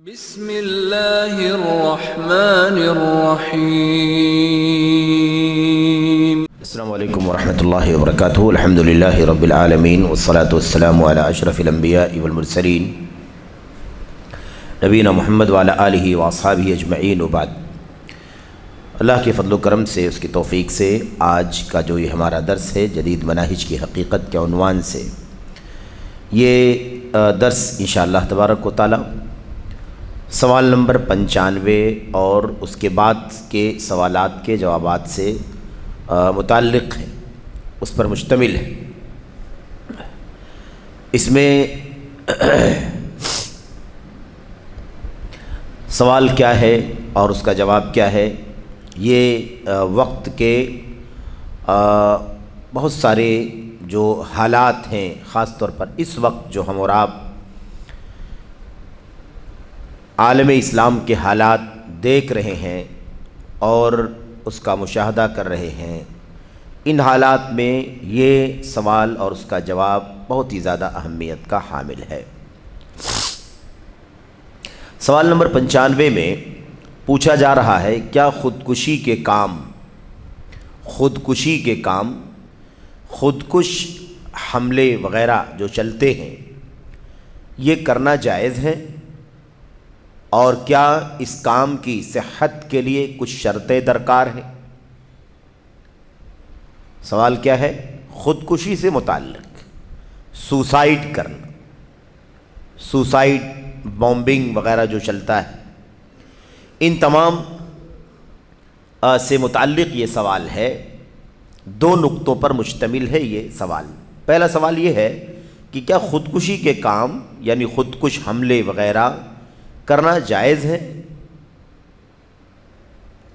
بسم اللہ الرحمن الرحیم۔ السلام علیکم ورحمۃ اللہ وبرکاتہ۔ الحمدللہ رب العالمین والصلاة والسلام علی اشرف الانبیاء والمرسلین نبینا محمد وعلی آلہ واصحابہ اجمعین وبعد۔ اللہ کے فضل و کرم سے، اس کی توفیق سے آج کا جو یہ ہمارا درس ہے جدید مناہج کی حقیقت کے عنوان سے، یہ درس انشاءاللہ تبارک و تعالی سوال نمبر 95 اور اس کے بعد کے سوالات کے جوابات سے متعلق ہے، اس پر مشتمل ہے۔ اس میں سوال کیا ہے اور اس کا جواب کیا ہے، یہ وقت کے بہت سارے جو حالات ہیں، خاص طور پر اس وقت جو ہم اور آپ عالم اسلام کے حالات دیکھ رہے ہیں اور اس کا مشاہدہ کر رہے ہیں، ان حالات میں یہ سوال اور اس کا جواب بہت ہی زیادہ اہمیت کا حامل ہے۔ سوال نمبر 95 میں پوچھا جا رہا ہے، کیا خودکشی کے کام خودکش حملے وغیرہ جو چلتے ہیں، یہ کرنا جائز ہے؟ اور کیا اس کام کی صحت کے لیے کچھ شرطیں درکار ہیں؟ سوال کیا ہے؟ خودکشی سے متعلق، سوسائیڈ کرنا، سوسائیڈ بومبنگ وغیرہ جو چلتا ہے، ان تمام سے متعلق یہ سوال ہے۔ دو نقطوں پر مشتمل ہے یہ سوال۔ پہلا سوال یہ ہے کہ کیا خودکشی کے کام یعنی خودکش حملے وغیرہ کرنا جائز ہے،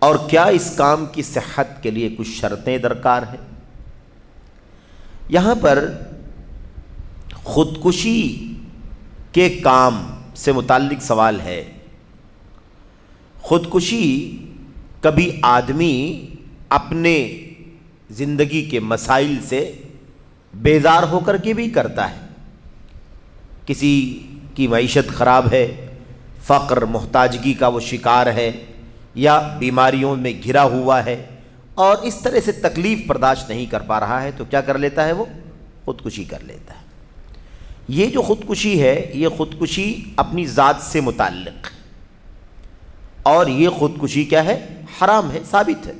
اور کیا اس کام کی صحت کے لیے کچھ شرطیں درکار ہیں؟ یہاں پر خودکشی کے کام سے متعلق سوال ہے۔ خودکشی کبھی آدمی اپنے زندگی کے مسائل سے بیزار ہو کر کے بھی کرتا ہے۔ کسی کی معیشت خراب ہے، فقر محتاجگی کا وہ شکار ہے، یا بیماریوں میں گھرا ہوا ہے اور اس طرح سے تکلیف برداشت نہیں کر پا رہا ہے، تو کیا کر لیتا ہے؟ وہ خودکشی کر لیتا ہے۔ یہ جو خودکشی ہے، یہ خودکشی اپنی ذات سے متعلق ہے، اور یہ خودکشی کیا ہے؟ حرام ہے، ثابت ہے۔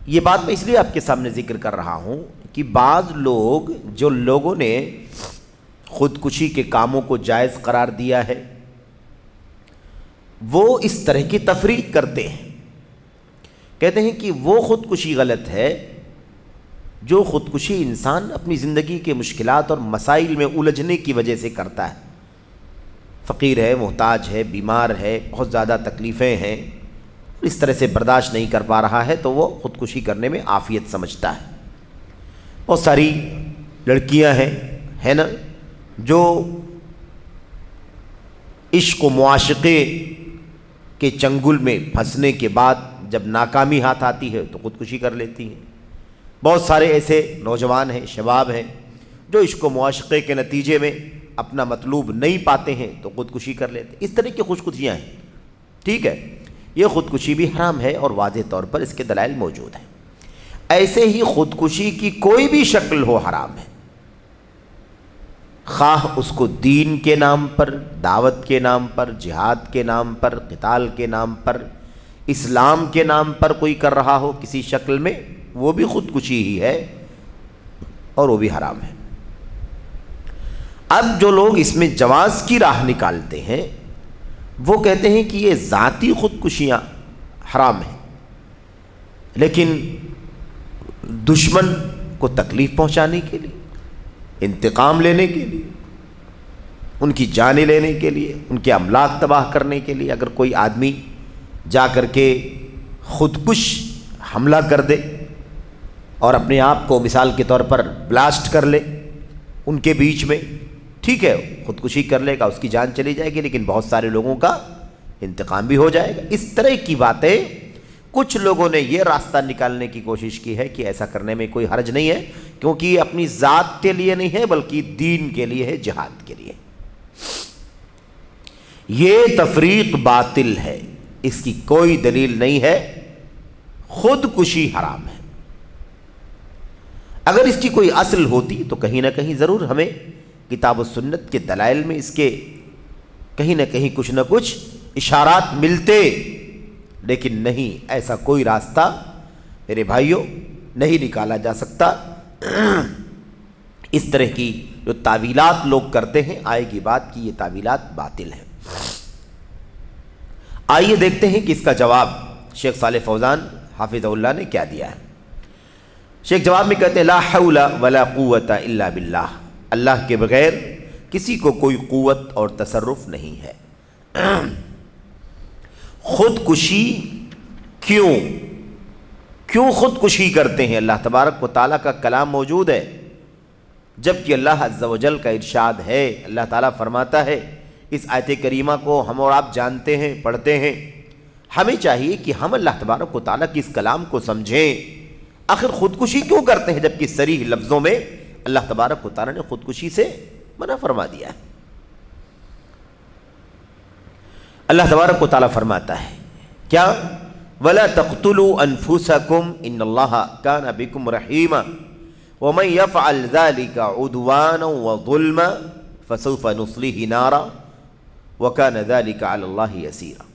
یہ بات میں اس لیے آپ کے سامنے ذکر کر رہا ہوں کہ بعض لوگ، جو لوگوں نے خودکشی کے کاموں کو جائز قرار دیا ہے، وہ اس طرح کی تفریق کرتے ہیں، کہتے ہیں کہ وہ خودکشی غلط ہے جو خودکشی انسان اپنی زندگی کے مشکلات اور مسائل میں الجھنے کی وجہ سے کرتا ہے۔ فقیر ہے، محتاج ہے، بیمار ہے، بہت زیادہ تکلیفیں ہیں، اس طرح سے برداشت نہیں کر پا رہا ہے، تو وہ خودکشی کرنے میں عافیت سمجھتا ہے۔ بہت ساری لڑکیاں ہیں نا، جو عشق و معاشقے کے چنگل میں پھنسنے کے بعد جب ناکامی ہاتھ آتی ہے تو خودکشی کر لیتی ہیں۔ بہت سارے ایسے نوجوان ہیں، شباب ہیں، جو عشق و معاشقے کے نتیجے میں اپنا مطلوب نہیں پاتے ہیں تو خودکشی کر لیتے ہیں۔ اس طرح کی خودکشیاں ہیں، ٹھیک ہے؟ یہ خودکشی بھی حرام ہے اور واضح طور پر اس کے دلائل موجود ہیں۔ ایسے ہی خودکشی کی کوئی بھی شکل ہو حرام ہے، خواہ اس کو دین کے نام پر، دعوت کے نام پر، جہاد کے نام پر، قتال کے نام پر، اسلام کے نام پر کوئی کر رہا ہو کسی شکل میں، وہ بھی خودکشی ہی ہے اور وہ بھی حرام ہے۔ اب جو لوگ اس میں جواز کی راہ نکالتے ہیں، وہ کہتے ہیں کہ یہ ذاتی خودکشیاں حرام ہیں، لیکن دشمن کو تکلیف پہنچانے کے لیے، انتقام لینے کے لیے، ان کی جانیں لینے کے لیے، ان کے املاک تباہ کرنے کے لیے اگر کوئی آدمی جا کر کے خودکش حملہ کر دے اور اپنے آپ کو مثال کے طور پر بلاسٹ کر لے ان کے بیچ میں، ٹھیک ہے، خودکشی کر لے گا، اس کی جان چلی جائے گی، لیکن بہت سارے لوگوں کا انتقام بھی ہو جائے گا۔ اس طرح کی باتیں کچھ لوگوں نے یہ راستہ نکالنے کی کوشش کی ہے کہ ایسا کرنے میں کوئی حرج نہیں ہے، کیونکہ یہ اپنی ذات کے لیے نہیں ہے بلکہ دین کے لیے ہے، جہاد کے لیے۔ یہ تفریق باطل ہے، اس کی کوئی دلیل نہیں ہے، خودکشی حرام ہے۔ اگر اس کی کوئی اصل ہوتی تو کہیں نہ کہیں ضرور ہمیں کتاب و سنت کے دلائل میں اس کے کہیں نہ کہیں کچھ نہ کچھ اشارات ملتے، لیکن نہیں، ایسا کوئی راستہ میرے بھائیوں نہیں نکالا جا سکتا۔ اس طرح کی جو تعویلات لوگ کرتے ہیں، آئے گی بات کہ یہ تعویلات باطل ہیں۔ آئیے دیکھتے ہیں کہ اس کا جواب شیخ صالح فوزان حافظ اللہ نے کیا دیا ہے۔ شیخ جواب میں کہتے ہیں لا حول ولا قوت الا باللہ، اللہ کے بغیر کسی کو کوئی قوت اور تصرف نہیں ہے۔ خودکشی کیوں خودکشی کرتے ہیں؟ اللہ تبارک و تعالیٰ کا کلام موجود ہے، جبکہ اللہ عز و جل کا ارشاد ہے۔ اللہ تعالیٰ فرماتا ہے، اس آیت کریمہ کو ہم اور آپ جانتے ہیں، پڑھتے ہیں، ہمیں چاہیے کہ ہم اللہ تبارک و تعالیٰ کی اس کلام کو سمجھیں۔ آخر خودکشی کیوں کرتے ہیں جبکہ صریح لفظوں میں اللہ تبارک و تعالیٰ نے خودکشی سے منع فرما دیا ہے؟ اللہ تبارک و تعالیٰ فرماتا ہے کیا؟ وَلَا تَقْتُلُوا أَنفُسَكُمْ إِنَّ اللَّهَ كَانَ بِكُمْ رَحِيمًا وَمَنْ يَفْعَلْ ذَلِكَ عُدْوَانًا وَظُلْمًا فَسَوْفَ نُصْلِيهِ نَارًا وَكَانَ ذَلِكَ عَلَى اللَّهِ يَسِيرًا۔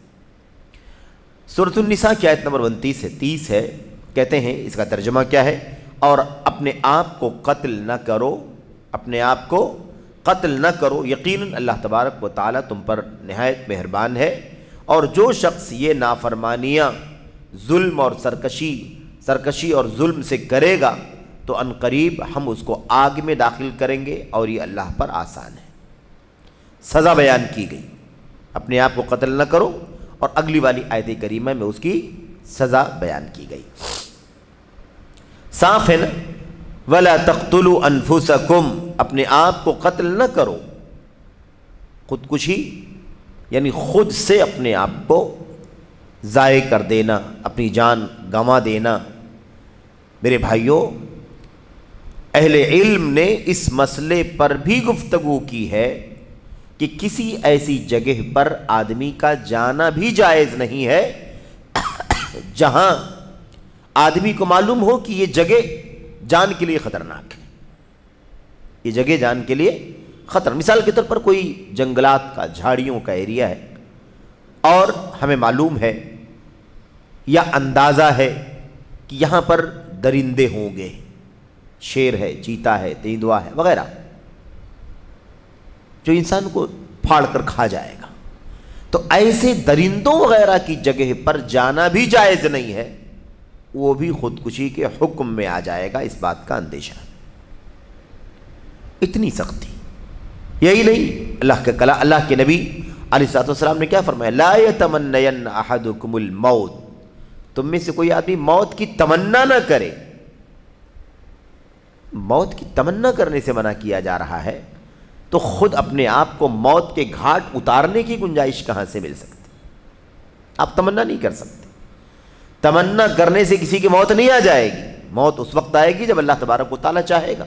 سورۃ النساء کی آیت نمبر 29 سے 30 ہے۔ کہتے ہیں اس کا ترجمہ کیا ہے؟ اور اپنے آپ کو قتل نہ کرو، اپنے آپ کو قتل نہ کرو، یقیناً اللہ تبارک و تعالیٰ تم پر نہایت مہربان ہے۔ اور جو شخص یہ نافرمانیاں، ظلم اور سرکشی اور ظلم سے کرے گا تو ان قریب ہم اس کو آگ میں داخل کریں گے، اور یہ اللہ پر آسان ہے۔ سزا بیان کی گئی، اپنے آپ کو قتل نہ کرو، اور اگلی والی آیت کریمہ میں اس کی سزا بیان کی گئی۔ صاف ہے نا؟ وَلَا تَقْتُلُوا أَنفُسَكُمْ، اپنے آپ کو قتل نہ کرو۔ خودکشی یعنی خود سے اپنے آپ کو ضائع کر دینا، اپنی جان گنوا دینا۔ میرے بھائیوں، اہل علم نے اس مسئلے پر بھی گفتگو کی ہے کہ کسی ایسی جگہ پر آدمی کا جانا بھی جائز نہیں ہے جہاں آدمی کو معلوم ہو کہ یہ جگہ جان کے لیے خطرناک ہے، یہ جگہ جان کے لیے خطر۔ مثال کے طور پر کوئی جنگلات کا، جھاڑیوں کا ایریا ہے، اور ہمیں معلوم ہے یا اندازہ ہے کہ یہاں پر درندے ہوں گے، شیر ہے، چیتا ہے، تیندوا ہے وغیرہ، جو انسان کو پھاڑ کر کھا جائے گا۔ تو ایسے درندوں وغیرہ کی جگہ پر جانا بھی جائز نہیں ہے، وہ بھی خودکشی کے حکم میں آ جائے گا، اس بات کا اندیشہ۔ اتنی سختی۔ یہی نہیں، اللہ کے نبی علیہ الصلوۃ والسلام نے کیا فرمایا؟ لا یتمنین احدکم الموت، تم میں سے کوئی آدمی موت کی تمنا نہ کرے۔ موت کی تمنا کرنے سے منع کیا جا رہا ہے، تو خود اپنے آپ کو موت کے گھاٹ اتارنے کی گنجائش کہاں سے مل سکتی؟ آپ تمنا نہیں کر سکتے۔ تمنا کرنے سے کسی کی موت نہیں آ جائے گی، موت اس وقت آئے گی جب اللہ تبارک و تعالیٰ چاہے گا،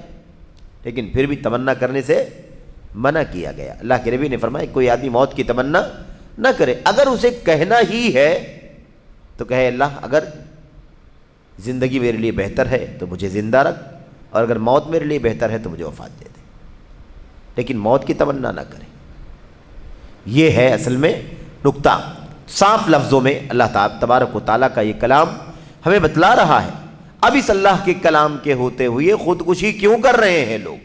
لیکن پھر بھی تمنا کرنے سے منع کیا گیا۔ اللہ کے نبی نے فرمایا کوئی آدمی موت کی تمنا نہ کرے، اگر اسے کہنا ہی ہے تو کہے اللہ اگر زندگی میرے لیے بہتر ہے تو مجھے زندہ رکھ، اور اگر موت میرے لیے بہتر ہے تو مجھے وفات دے دے، لیکن موت کی تمنا نہ کرے۔ یہ ہے اصل میں نکتہ۔ صاف لفظوں میں اللہ تبارک و تعالیٰ کا یہ کلام ہمیں بتلا رہا ہے۔ اب اس اللہ کے کلام کے ہوتے ہوئے خودکشی کیوں کر رہے ہیں لوگ؟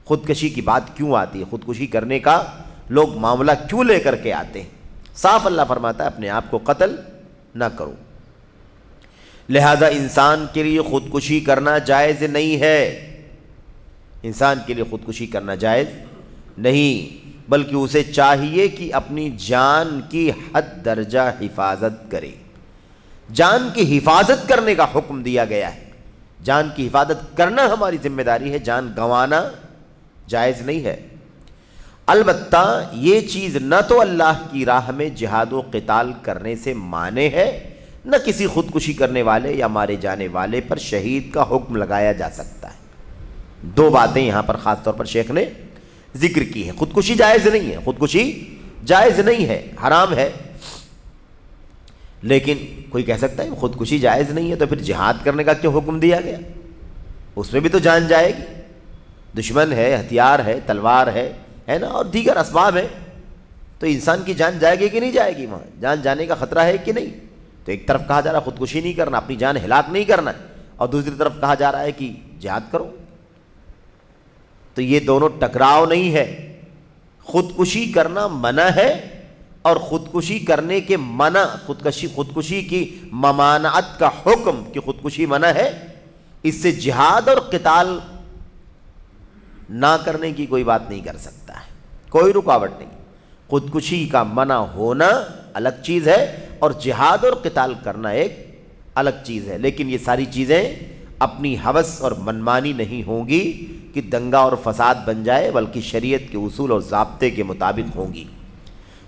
خودکشی کی بات کیوں آتی ہے؟ خودکشی کرنے کا لوگ معاملہ کیوں لے کر کے آتے ہیں؟ صاف اللہ فرماتا ہے اپنے آپ کو قتل نہ کرو، لہذا انسان کے لیے خودکشی کرنا جائز نہیں ہے۔ انسان کے لیے خودکشی کرنا جائز نہیں، بلکہ اسے چاہیے کہ اپنی جان کی حد درجہ حفاظت کرے۔ جان کی حفاظت کرنے کا حکم دیا گیا ہے، جان کی حفاظت کرنا ہماری ذمہ داری ہے، جان گنوانا جائز نہیں ہے۔ البتہ یہ چیز نہ تو اللہ کی راہ میں جہاد و قتال کرنے سے مانے ہے، نہ کسی خودکشی کرنے والے یا مارے جانے والے پر شہید کا حکم لگایا جا سکتا ہے۔ دو باتیں یہاں پر خاص طور پر شیخ نے ذکر کی ہے۔ خودکشی جائز نہیں ہے، خودکشی جائز نہیں ہے، حرام ہے۔ لیکن کوئی کہہ سکتا ہے خودکشی جائز نہیں ہے تو پھر جہاد کرنے کا کیوں حکم دیا گیا؟ اس میں بھی تو جان جائے گی، دشمن ہے، ہتھیار ہے، تلوار ہے نا، اور دیگر اسباب ہیں، تو انسان کی جان جائے گی کہ نہیں جائے گی؟ وہاں جان جانے کا خطرہ ہے کہ نہیں؟ تو ایک طرف کہا جا رہا ہے خودکشی نہیں کرنا، اپنی جان ہلاک نہیں کرنا، اور دوسری طرف کہا جا رہا ہے کہ جہاد کرو۔ تو یہ دونوں ٹکراؤ نہیں ہے، خودکشی کرنا منع ہے، اور خودکشی کرنے کے منع، خودکشی کی ممانعت کا حکم کہ خودکشی منع ہے، اس سے جہاد اور قتال نہ کرنے کی کوئی بات نہیں کر سکتا ہے، کوئی رکاوٹ نہیں۔ خودکشی کا منع ہونا الگ چیز ہے اور جہاد اور قتال کرنا ایک الگ چیز ہے، لیکن یہ ساری چیزیں اپنی ہوس اور منمانی نہیں ہوں گی کہ دنگا اور فساد بن جائے، بلکہ شریعت کے اصول اور ضابطے کے مطابق ہوں گی۔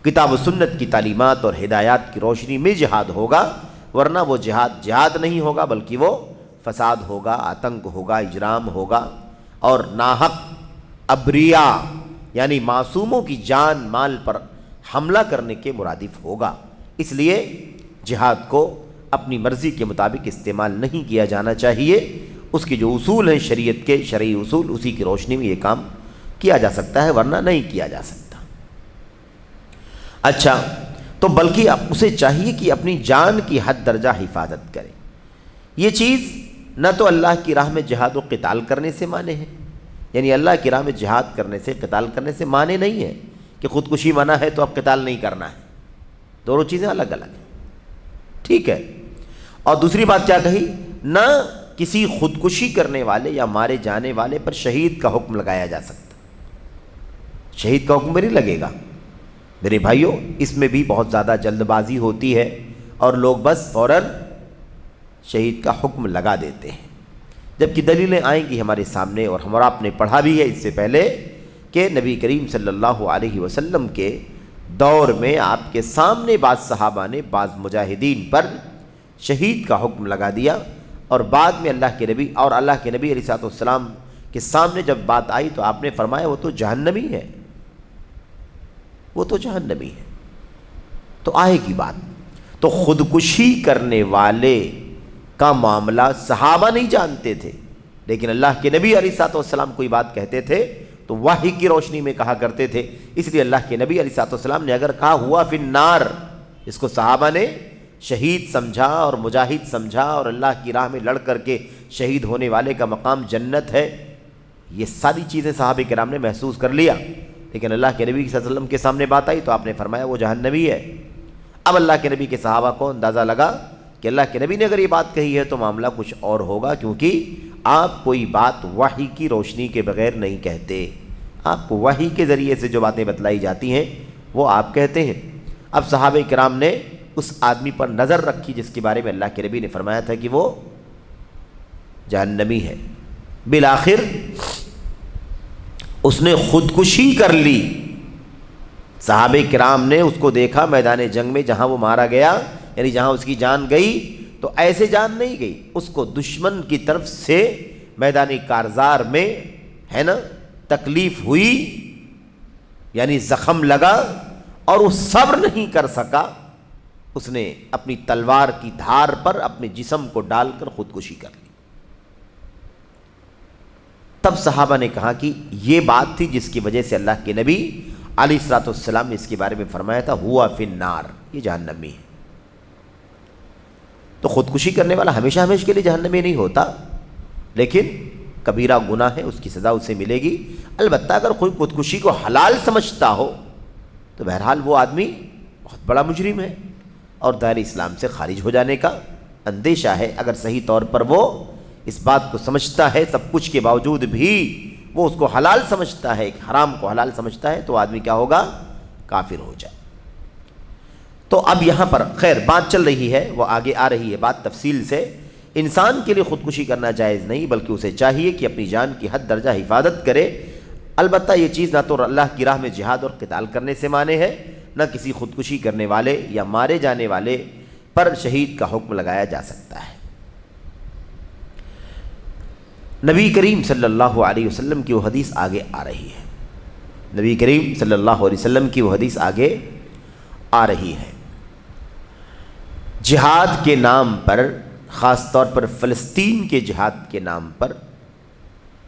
کتاب و سنت کی تعلیمات اور ہدایات کی روشنی میں جہاد ہوگا، ورنہ وہ جہاد نہیں ہوگا، بلکہ وہ فساد ہوگا، آتنک ہوگا، اجرام ہوگا، اور ناحق ابریا یعنی معصوموں کی جان مال پر حملہ کرنے کے مرادف ہوگا۔ اس لیے جہاد کو اپنی مرضی کے مطابق استعمال نہیں کیا جانا چاہیے، اس کے جو اصول ہیں شریعت کے شرعی اصول، اسی کی روشنی میں یہ کام کیا جا سکتا ہے، ورنہ نہیں کیا جا سکتا۔ اچھا، تو بلکہ اسے چاہیے کہ اپنی جان کی حد درجہ حفاظت کرے۔ یہ چیز نہ تو اللہ کی راہ میں جہاد و قتال کرنے سے مانے ہے، یعنی اللہ کی راہ میں جہاد کرنے سے، قتال کرنے سے مانے نہیں ہے کہ خودکشی منع ہے تو اب قتال نہیں کرنا ہے، دونوں چیزیں الگ الگ ہیں، ٹھیک ہے۔ اور دوسری بات کیا کہی؟ نہ کسی خودکشی کرنے والے یا مارے جانے والے پر شہید کا حکم لگایا جا سکتا، شہید کا حکم بھی نہیں لگے گا۔ میرے بھائیوں، اس میں بھی بہت زیادہ جلد بازی ہوتی ہے اور لوگ بس فوراً شہید کا حکم لگا دیتے ہیں، جبکہ دلیلیں آئیں گی ہمارے سامنے، اور ہم اور آپ نے پڑھا بھی ہے اس سے پہلے کہ نبی کریم صلی اللہ علیہ وسلم کے دور میں آپ کے سامنے بعض صحابہ نے بعض مجاہدین پر شہید کا حکم لگا دیا، اور بعد میں اللہ کے نبی علیہ الصلوۃ والسلام کے سامنے جب بات آئی تو آپ نے فرمایا وہ تو جہنمی ہے، وہ تو جہنمی ہے۔ تو آئے گی بات، تو خودکشی کرنے والے کا معاملہ صحابہ نہیں جانتے تھے، لیکن اللہ کے نبی علیہ الصلوۃ والسلام کوئی بات کہتے تھے تو وحی کی روشنی میں کہا کرتے تھے، اس لیے اللہ کے نبی علیہ الصلوۃ والسلام نے اگر کہا ہوا فی النار، اس کو صحابہ نے شہید سمجھا اور مجاہد سمجھا، اور اللہ کی راہ میں لڑ کر کے شہید ہونے والے کا مقام جنت ہے، یہ ساری چیزیں صحابہ کرام نے محسوس کر لیا، لیکن اللہ کے نبی صلی اللہ علیہ وسلم کے سامنے بات آئی تو آپ نے فرمایا وہ جہنمی ہے۔ اب اللہ کے نبی کے صحابہ کو اندازہ لگا کہ اللہ کے نبی نے اگر یہ بات کہی ہے تو معاملہ کچھ اور ہوگا، کیونکہ آپ کوئی بات وحی کی روشنی کے بغیر نہیں کہتے، آپ کو وحی کے ذریعے سے جو باتیں بتلائی جاتی ہیں وہ آپ کہتے ہیں۔ اب صحابہ کرام نے اس آدمی پر نظر رکھی جس کے بارے میں اللہ کے نبی نے فرمایا تھا کہ وہ جہنمی ہے، بالآخر اس نے خودکشی کر لی۔ صحابہ کرام نے اس کو دیکھا میدان جنگ میں، جہاں وہ مارا گیا، یعنی جہاں اس کی جان گئی تو ایسے جان نہیں گئی، اس کو دشمن کی طرف سے میدان کارزار میں ہے نا تکلیف ہوئی، یعنی زخم لگا، اور وہ صبر نہیں کر سکا، اس نے اپنی تلوار کی دھار پر اپنے جسم کو ڈال کر خودکشی کر لی۔ تب صحابہ نے کہا کہ یہ بات تھی جس کی وجہ سے اللہ کے نبی علیہ الصلوۃ والسلام نے اس کے بارے میں فرمایا تھا ہوا فی النار، یہ جہنمی ہے۔ تو خودکشی کرنے والا ہمیشہ کے لیے جہنمی نہیں ہوتا، لیکن کبیرہ گناہ ہے، اس کی سزا اسے ملے گی۔ البتہ اگر کوئی خودکشی کو حلال سمجھتا ہو تو بہرحال وہ آدمی بہت بڑا مجرم ہے اور دائرہ اسلام سے خارج ہو جانے کا اندیشہ ہے۔ اگر صحیح طور پر وہ اس بات کو سمجھتا ہے، سب کچھ کے باوجود بھی وہ اس کو حلال سمجھتا ہے، حرام کو حلال سمجھتا ہے، تو آدمی کیا ہوگا؟ کافر ہو جائے۔ تو اب یہاں پر خیر بات چل رہی ہے، وہ آگے آ رہی ہے بات تفصیل سے۔ انسان کے لیے خودکشی کرنا جائز نہیں، بلکہ اسے چاہیے کہ اپنی جان کی حد درجہ حفاظت کرے۔ البتہ یہ چیز نہ تو اللہ کی راہ میں جہاد اور قتال کرنے سے مانے ہے، نہ کسی خودکشی کرنے والے یا مارے جانے والے پر شہید کا حکم لگایا جا سکتا ہے۔ نبی کریم صلی اللہ علیہ وسلم کی وہ حدیث آگے آ رہی ہے نبی کریم صلی اللہ علیہ وسلم کی وہ حدیث آگے آ رہی ہے۔ جہاد کے نام پر، خاص طور پر فلسطین کے جہاد کے نام پر،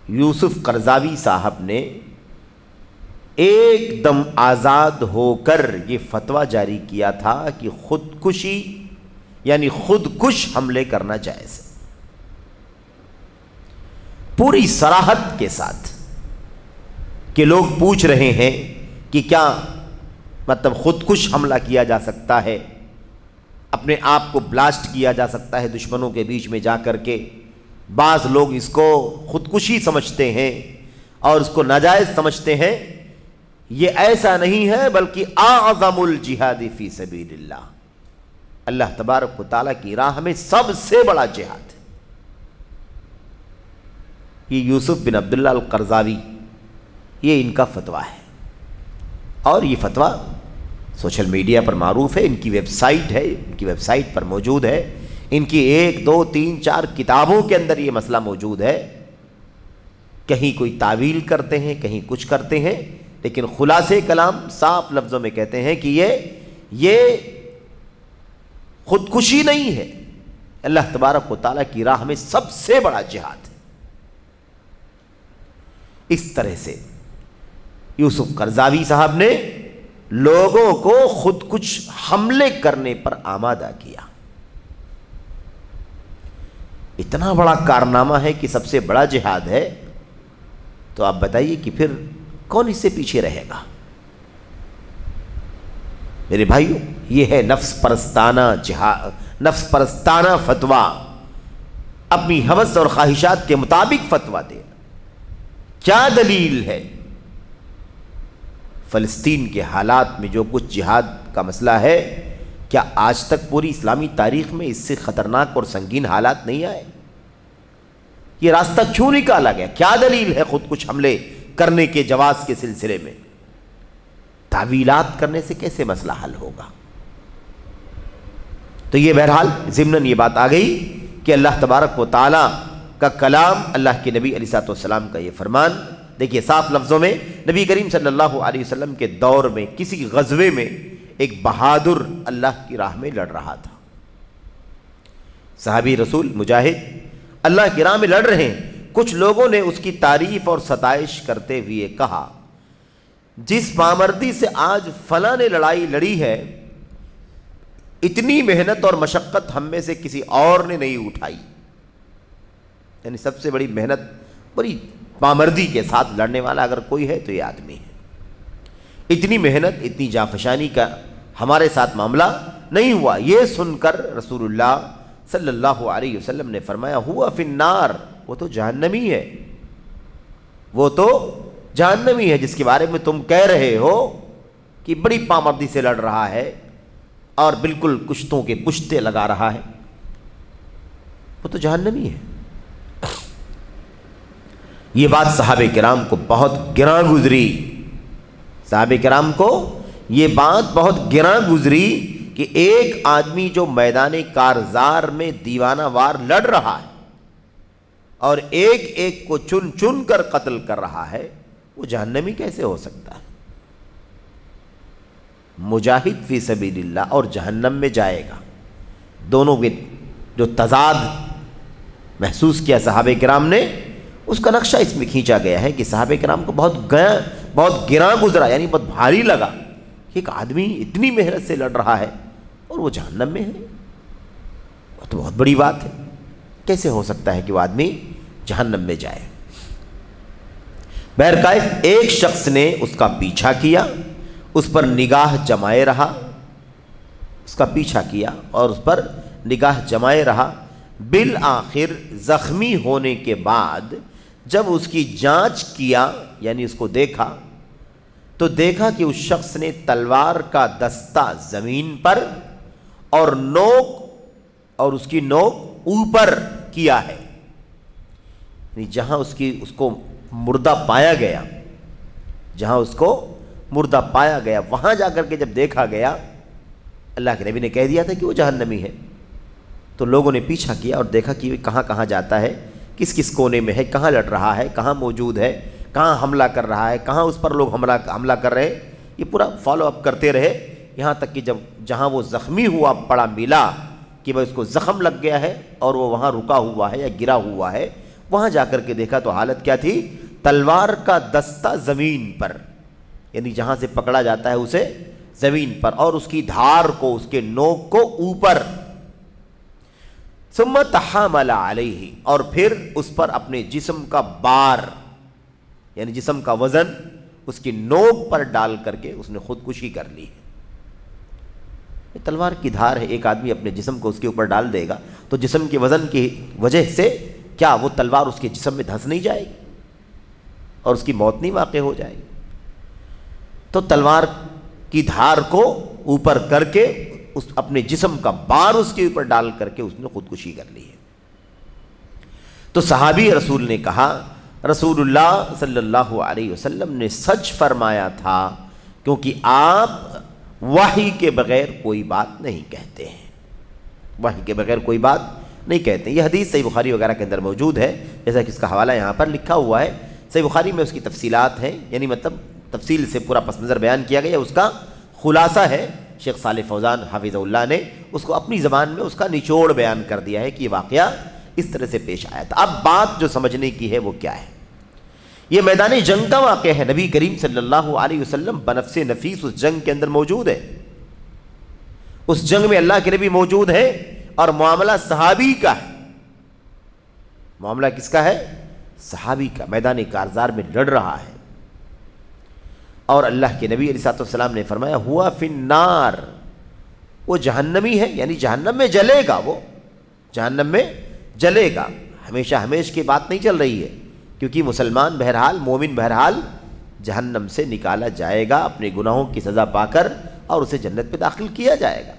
یوسف قرضاوی صاحب نے ایک دم آزاد ہو کر یہ فتویٰ جاری کیا تھا کہ خودکشی یعنی خودکش حملے کرنا جائز ہے، پوری صراحت کے ساتھ کہ لوگ پوچھ رہے ہیں کہ کیا مطلب خودکش حملہ کیا جا سکتا ہے، اپنے آپ کو بلاسٹ کیا جا سکتا ہے دشمنوں کے بیچ میں جا کر کے۔ بعض لوگ اس کو خودکشی سمجھتے ہیں اور اس کو ناجائز سمجھتے ہیں۔ یہ ایسا نہیں ہے، بلکہ اعظم الجہاد فی سبیل اللہ، اللہ تبارک و تعالیٰ کی راہ میں سب سے بڑا جہاد ہے۔ یہ یوسف بن عبداللہ القرضاوی، یہ ان کا فتویٰ ہے، اور یہ فتویٰ سوشل میڈیا پر معروف ہے، ان کی ویب سائٹ ہے، ان کی ویب سائٹ پر موجود ہے، ان کی 1 2 3 4 کتابوں کے اندر یہ مسئلہ موجود ہے۔ کہیں کوئی تعویل کرتے ہیں، کہیں کچھ کرتے ہیں، لیکن خلاصے کلام صاف لفظوں میں کہتے ہیں کہ یہ خودکشی نہیں ہے، اللہ تبارک و تعالیٰ کی راہ میں سب سے بڑا جہاد ہے۔ اس طرح سے یوسف قرضاوی صاحب نے لوگوں کو خودکش حملے کرنے پر آمادہ کیا۔ اتنا بڑا کارنامہ ہے کہ سب سے بڑا جہاد ہے، تو آپ بتائیے کہ پھر کون اس سے پیچھے رہے گا؟ میرے بھائیو، یہ ہے نفس پرستانہ جہاد، نفس پرستانہ فتویٰ، اپنی ہوس اور خواہشات کے مطابق فتویٰ دے۔ کیا دلیل ہے؟ فلسطین کے حالات میں جو کچھ جہاد کا مسئلہ ہے، کیا آج تک پوری اسلامی تاریخ میں اس سے خطرناک اور سنگین حالات نہیں آئے؟ یہ راستہ کیوں نکالا گیا؟ کیا دلیل ہے خودکش حملے کرنے کے جواز کے سلسلے میں؟ تعویلات کرنے سے کیسے مسئلہ حل ہوگا؟ تو یہ بہرحال ضمناً یہ بات آ گئی کہ اللہ تبارک و تعالیٰ کا کلام، اللہ کے نبی علیہ السلام کا یہ فرمان۔ دیکھیے صاف لفظوں میں نبی کریم صلی اللہ علیہ وسلم کے دور میں کسی غزوے میں ایک بہادر اللہ کی راہ میں لڑ رہا تھا، صحابی رسول مجاہد اللہ کی راہ میں لڑ رہے ہیں۔ کچھ لوگوں نے اس کی تعریف اور ستائش کرتے ہوئے کہا، جس پامردی سے آج فلاں نے لڑائی لڑی ہے، اتنی محنت اور مشقت ہم میں سے کسی اور نے نہیں اٹھائی۔ یعنی سب سے بڑی محنت، بڑی پامردی کے ساتھ لڑنے والا اگر کوئی ہے تو یہ آدمی ہے۔ اتنی محنت، اتنی جانفشانی کا ہمارے ساتھ معاملہ نہیں ہوا۔ یہ سن کر رسول اللہ صلی اللہ علیہ وسلم نے فرمایا، ہوا فی النار، وہ تو جہنمی ہے، وہ تو جہنمی ہے جس کے بارے میں تم کہہ رہے ہو کہ بڑی پامردی سے لڑ رہا ہے اور بالکل کشتوں کے پشتے لگا رہا ہے، وہ تو جہنمی ہے۔ یہ بات صحابہ کرام کو بہت گراں گزری، صحابہ کرام کو یہ بات بہت گراں گزری کہ ایک آدمی جو میدان کارزار میں دیوانہ وار لڑ رہا ہے اور ایک ایک کو چن چن کر قتل کر رہا ہے، وہ جہنمی کیسے ہو سکتا ہے؟ مجاہد فی سبیل اللہ اور جہنم میں جائے گا، دونوں کے جو تضاد محسوس کیا صحابہ کرام نے، اس کا نقشہ اس میں کھینچا گیا ہے کہ صحابہ کرام کو بہت گراں گزرا، یعنی بہت بھاری لگا کہ ایک آدمی اتنی محنت سے لڑ رہا ہے اور وہ جہنم میں ہے، وہ تو بہت بڑی بات ہے، کیسے ہو سکتا ہے کہ وہ آدمی جہنم میں جائے؟ بہرکیف ایک شخص نے اس کا پیچھا کیا، اس پر نگاہ جمائے رہا، اس کا پیچھا کیا اور اس پر نگاہ جمائے رہا۔ بالآخر زخمی ہونے کے بعد جب اس کی جانچ کیا، یعنی اس کو دیکھا، تو دیکھا کہ اس شخص نے تلوار کا دستہ زمین پر اور اس کی نوک اوپر کیا ہے، یعنی جہاں اس کو مردہ پایا گیا، جہاں اس کو مردہ پایا گیا وہاں جا کر کے جب دیکھا گیا، اللہ کے نبی نے کہہ دیا تھا کہ وہ جہنمی ہے، تو لوگوں نے پیچھا کیا اور دیکھا کہ کہاں کہاں جاتا ہے، کس کس کونے میں ہے، کہاں لڑ رہا ہے، کہاں موجود ہے، کہاں حملہ کر رہا ہے، کہاں اس پر لوگ حملہ کر رہے ہیں، یہ پورا فالو اپ کرتے رہے، یہاں تک کہ جہاں وہ زخمی ہوا پڑا ملا کہ بھائی اس کو زخم لگ گیا ہے اور وہ وہاں رکا ہوا ہے یا گرا ہوا ہے، وہاں جا کر کے دیکھا تو حالت کیا تھی؟ تلوار کا دستہ زمین پر، یعنی جہاں سے پکڑا جاتا ہے اسے زمین پر، اور اس کی دھار کو، اس کے نوک کو اوپر، ثم تحامل علیہ، اور پھر اس پر اپنے جسم کا بار یعنی جسم کا وزن اس کی نوک پر ڈال کر کے اس نے خودکشی کر لی ہے۔ یہ تلوار کی دھار ہے، ایک آدمی اپنے جسم کو اس کے اوپر ڈال دے گا تو جسم کے وزن کی وجہ سے کیا وہ تلوار اس کے جسم میں دھنس نہیں جائے گی اور اس کی موت نہیں واقع ہو جائے گی؟ تو تلوار کی دھار کو اوپر کر کے اپنے جسم کا بار اس کے اوپر ڈال کر کے اس نے خودکشی کر لی ہے۔ تو صحابی رسول نے کہا رسول اللہ صلی اللہ علیہ وسلم نے سچ فرمایا تھا، کیونکہ آپ وحی کے بغیر کوئی بات نہیں کہتے ہیں، وحی کے بغیر کوئی بات نہیں کہتے ہیں۔ یہ حدیث صحیح بخاری وغیرہ کے اندر موجود ہے، جیسا کہ اس کا حوالہ یہاں پر لکھا ہوا ہے۔ صحیح بخاری میں اس کی تفصیلات ہیں، یعنی مطلب تفصیل سے پورا پس منظر بیان کیا گیا، اس کا خلاصہ ہے شیخ صالح فوزان حافظ اللہ نے اس کو اپنی زبان میں اس کا نچوڑ بیان کر دیا ہے کہ یہ واقعہ اس طرح سے پیش آیا تھا۔ اب بات جو سمجھنے کی ہے وہ کیا ہے؟ یہ میدان جنگ کا واقعہ ہے، نبی کریم صلی اللہ علیہ وسلم بنفس نفیس اس جنگ کے اندر موجود ہے، اس جنگ میں اللہ کے نبی موجود ہے اور معاملہ صحابی کا ہے۔ معاملہ کس کا ہے؟ صحابی کا، میدان کارزار میں لڑ رہا ہے، اور اللہ کے نبی علیہ السلام نے فرمایا ہوا فی النار، وہ جہنمی ہے، یعنی جہنم میں جلے گا، وہ جہنم میں جلے گا۔ ہمیشہ ہمیش کی بات نہیں چل رہی ہے، کیونکہ مسلمان بہرحال، مومن بہرحال جہنم سے نکالا جائے گا اپنے گناہوں کی سزا پا کر، اور اسے جنت پہ داخل کیا جائے گا۔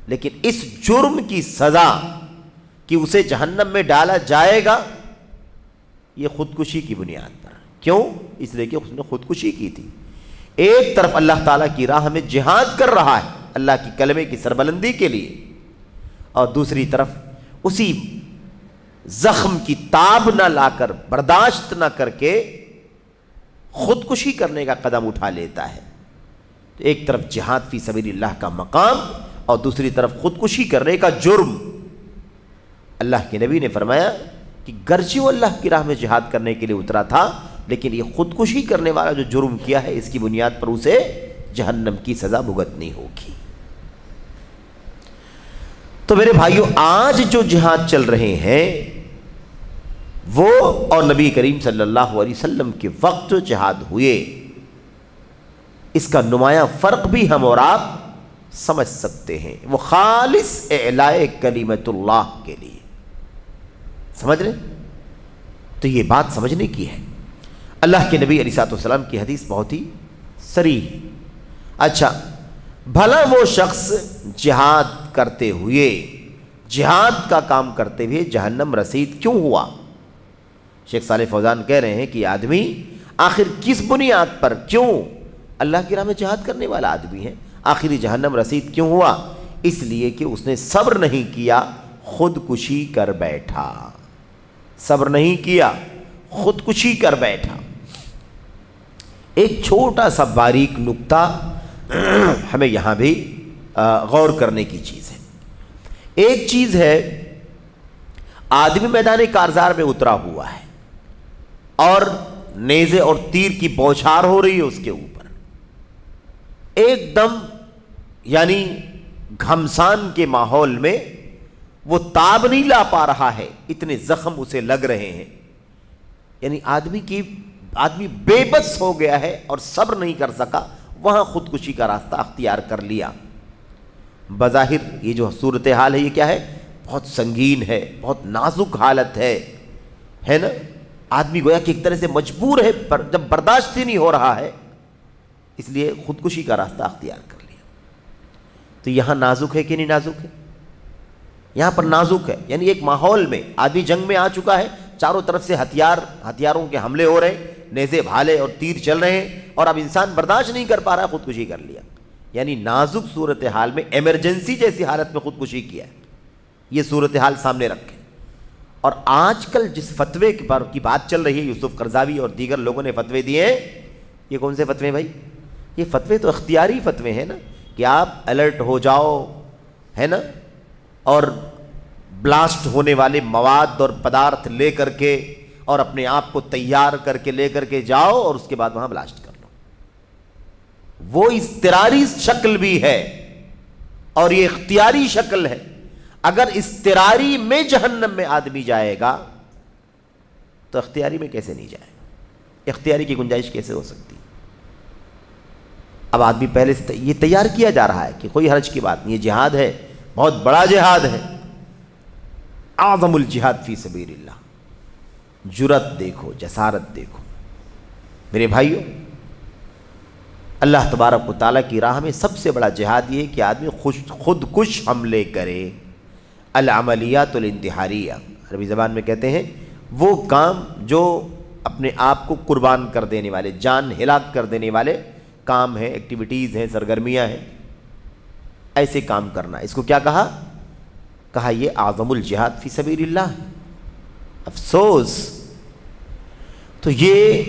لیکن اس جرم کی سزا کہ اسے جہنم میں ڈالا جائے گا، یہ خودکشی کی بنیاد پر۔ کیوں؟ اس لیے کہ اس نے خودکشی کی تھی۔ ایک طرف اللہ تعالیٰ کی راہ میں جہاد کر رہا ہے اللہ کی کلمے کی سربلندی کے لیے، اور دوسری طرف اسی زخم کی تاب نہ لا کر، برداشت نہ کر کے خودکشی کرنے کا قدم اٹھا لیتا ہے۔ تو ایک طرف جہاد فی سبیل اللہ کا مقام اور دوسری طرف خودکشی کرنے کا جرم۔ اللہ کے نبی نے فرمایا کہ گرچہ وہ اللہ کی راہ میں جہاد کرنے کے لیے اترا تھا، لیکن یہ خودکشی کرنے والا جو جرم کیا ہے، اس کی بنیاد پر اسے جہنم کی سزا بھگتنی ہوگی۔ تو میرے بھائیوں، آج جو جہاد چل رہے ہیں وہ اور نبی کریم صلی اللہ علیہ وسلم کے وقت جو جہاد ہوئے، اس کا نمایاں فرق بھی ہم اور آپ سمجھ سکتے ہیں۔ وہ خالص اعلاء کلمت اللہ کے لیے، سمجھ رہے؟ تو یہ بات سمجھنے کی ہے۔ اللہ کے نبی علیہ السلام کی حدیث بہت ہی صریح ہے۔ اچھا، بھلا وہ شخص جہاد کرتے ہوئے، جہاد کا کام کرتے ہوئے جہنم رسید کیوں ہوا؟ شیخ صالح فوزان کہہ رہے ہیں کہ آدمی آخر کس بنیاد پر، کیوں اللہ کی راہ میں جہاد کرنے والا آدمی ہے، آخری جہنم رسید کیوں ہوا؟ اس لیے کہ اس نے صبر نہیں کیا، خودکشی کر بیٹھا۔ صبر نہیں کیا، خودکشی کر بیٹھا۔ ایک چھوٹا سا باریک نکتہ ہمیں یہاں بھی غور کرنے کی چیز ہے۔ ایک چیز ہے، آدمی میدان کارزار میں اترا ہوا ہے اور نیزے اور تیر کی بوچھار ہو رہی ہے اس کے اوپر، ایک دم یعنی گھمسان کے ماحول میں وہ تاب نہیں لا پا رہا ہے، اتنے زخم اسے لگ رہے ہیں، یعنی آدمی بے بس ہو گیا ہے اور صبر نہیں کر سکا، وہاں خودکشی کا راستہ اختیار کر لیا۔ بظاہر یہ جو صورتحال ہے یہ کیا ہے؟ بہت سنگین ہے، بہت نازک حالت ہے نا؟ آدمی گویا کہ ایک طرح سے مجبور ہے، جب برداشت ہی نہیں ہو رہا ہے اس لیے خودکشی کا راستہ اختیار کر لیا۔ تو یہاں نازک ہے کہ نہیں نازک ہے؟ یہاں پر نازک ہے، یعنی ایک ماحول میں آدمی جنگ میں آ چکا ہے، چاروں طرف سے ہتھیاروں کے حملے ہو رہے ہیں، نیزے بھالے اور تیر چل رہے ہیں، اور اب انسان برداشت نہیں کر پا رہا، خودکشی کر لیا۔ یعنی نازک صورتحال میں ایمرجنسی جیسی حالت میں خودکشی کیا ہے، یہ صورتحال سامنے رکھیں۔ اور آج کل جس فتوے کی بات چل رہی ہے، یوسف قرضاوی اور دیگر لوگوں نے فتوے دیے ہیں، یہ کون سے فتوے بھائی؟ یہ فتوے تو اختیاری فتوے ہیں نا، کہ آپ الرٹ ہو جاؤ، ہے نا، اور بلاسٹ ہونے والے مواد اور پدارتھ لے کر کے اور اپنے آپ کو تیار کر کے لے کر کے جاؤ اور اس کے بعد وہاں بلاسٹ کر لو۔ وہ اضطراری شکل بھی ہے اور یہ اختیاری شکل ہے۔ اگر اضطراری میں جہنم میں آدمی جائے گا تو اختیاری میں کیسے نہیں جائے گا؟ اختیاری کی گنجائش کیسے ہو سکتی؟ اب آدمی پہلے سے یہ تیار کیا جا رہا ہے کہ کوئی حرج کی بات نہیں، یہ جہاد ہے، بہت بڑا جہاد ہے، اعظم الجہاد فی سبیل اللہ۔ جرأت دیکھو، جسارت دیکھو میرے بھائیوں۔ اللہ تبارک و تعالیٰ کی راہ میں سب سے بڑا جہاد یہ ہے کہ آدمی خودکش حملے کرے۔ العملیات الانتحاریہ عربی زبان میں کہتے ہیں وہ کام جو اپنے آپ کو قربان کر دینے والے، جان ہلاک کر دینے والے کام ہیں، ایکٹیویٹیز ہیں، سرگرمیاں ہیں، ایسے کام کرنا۔ اس کو کیا کہا؟ کہا یہ اعظم الجہاد فی سبیل اللہ۔ افسوس، تو یہ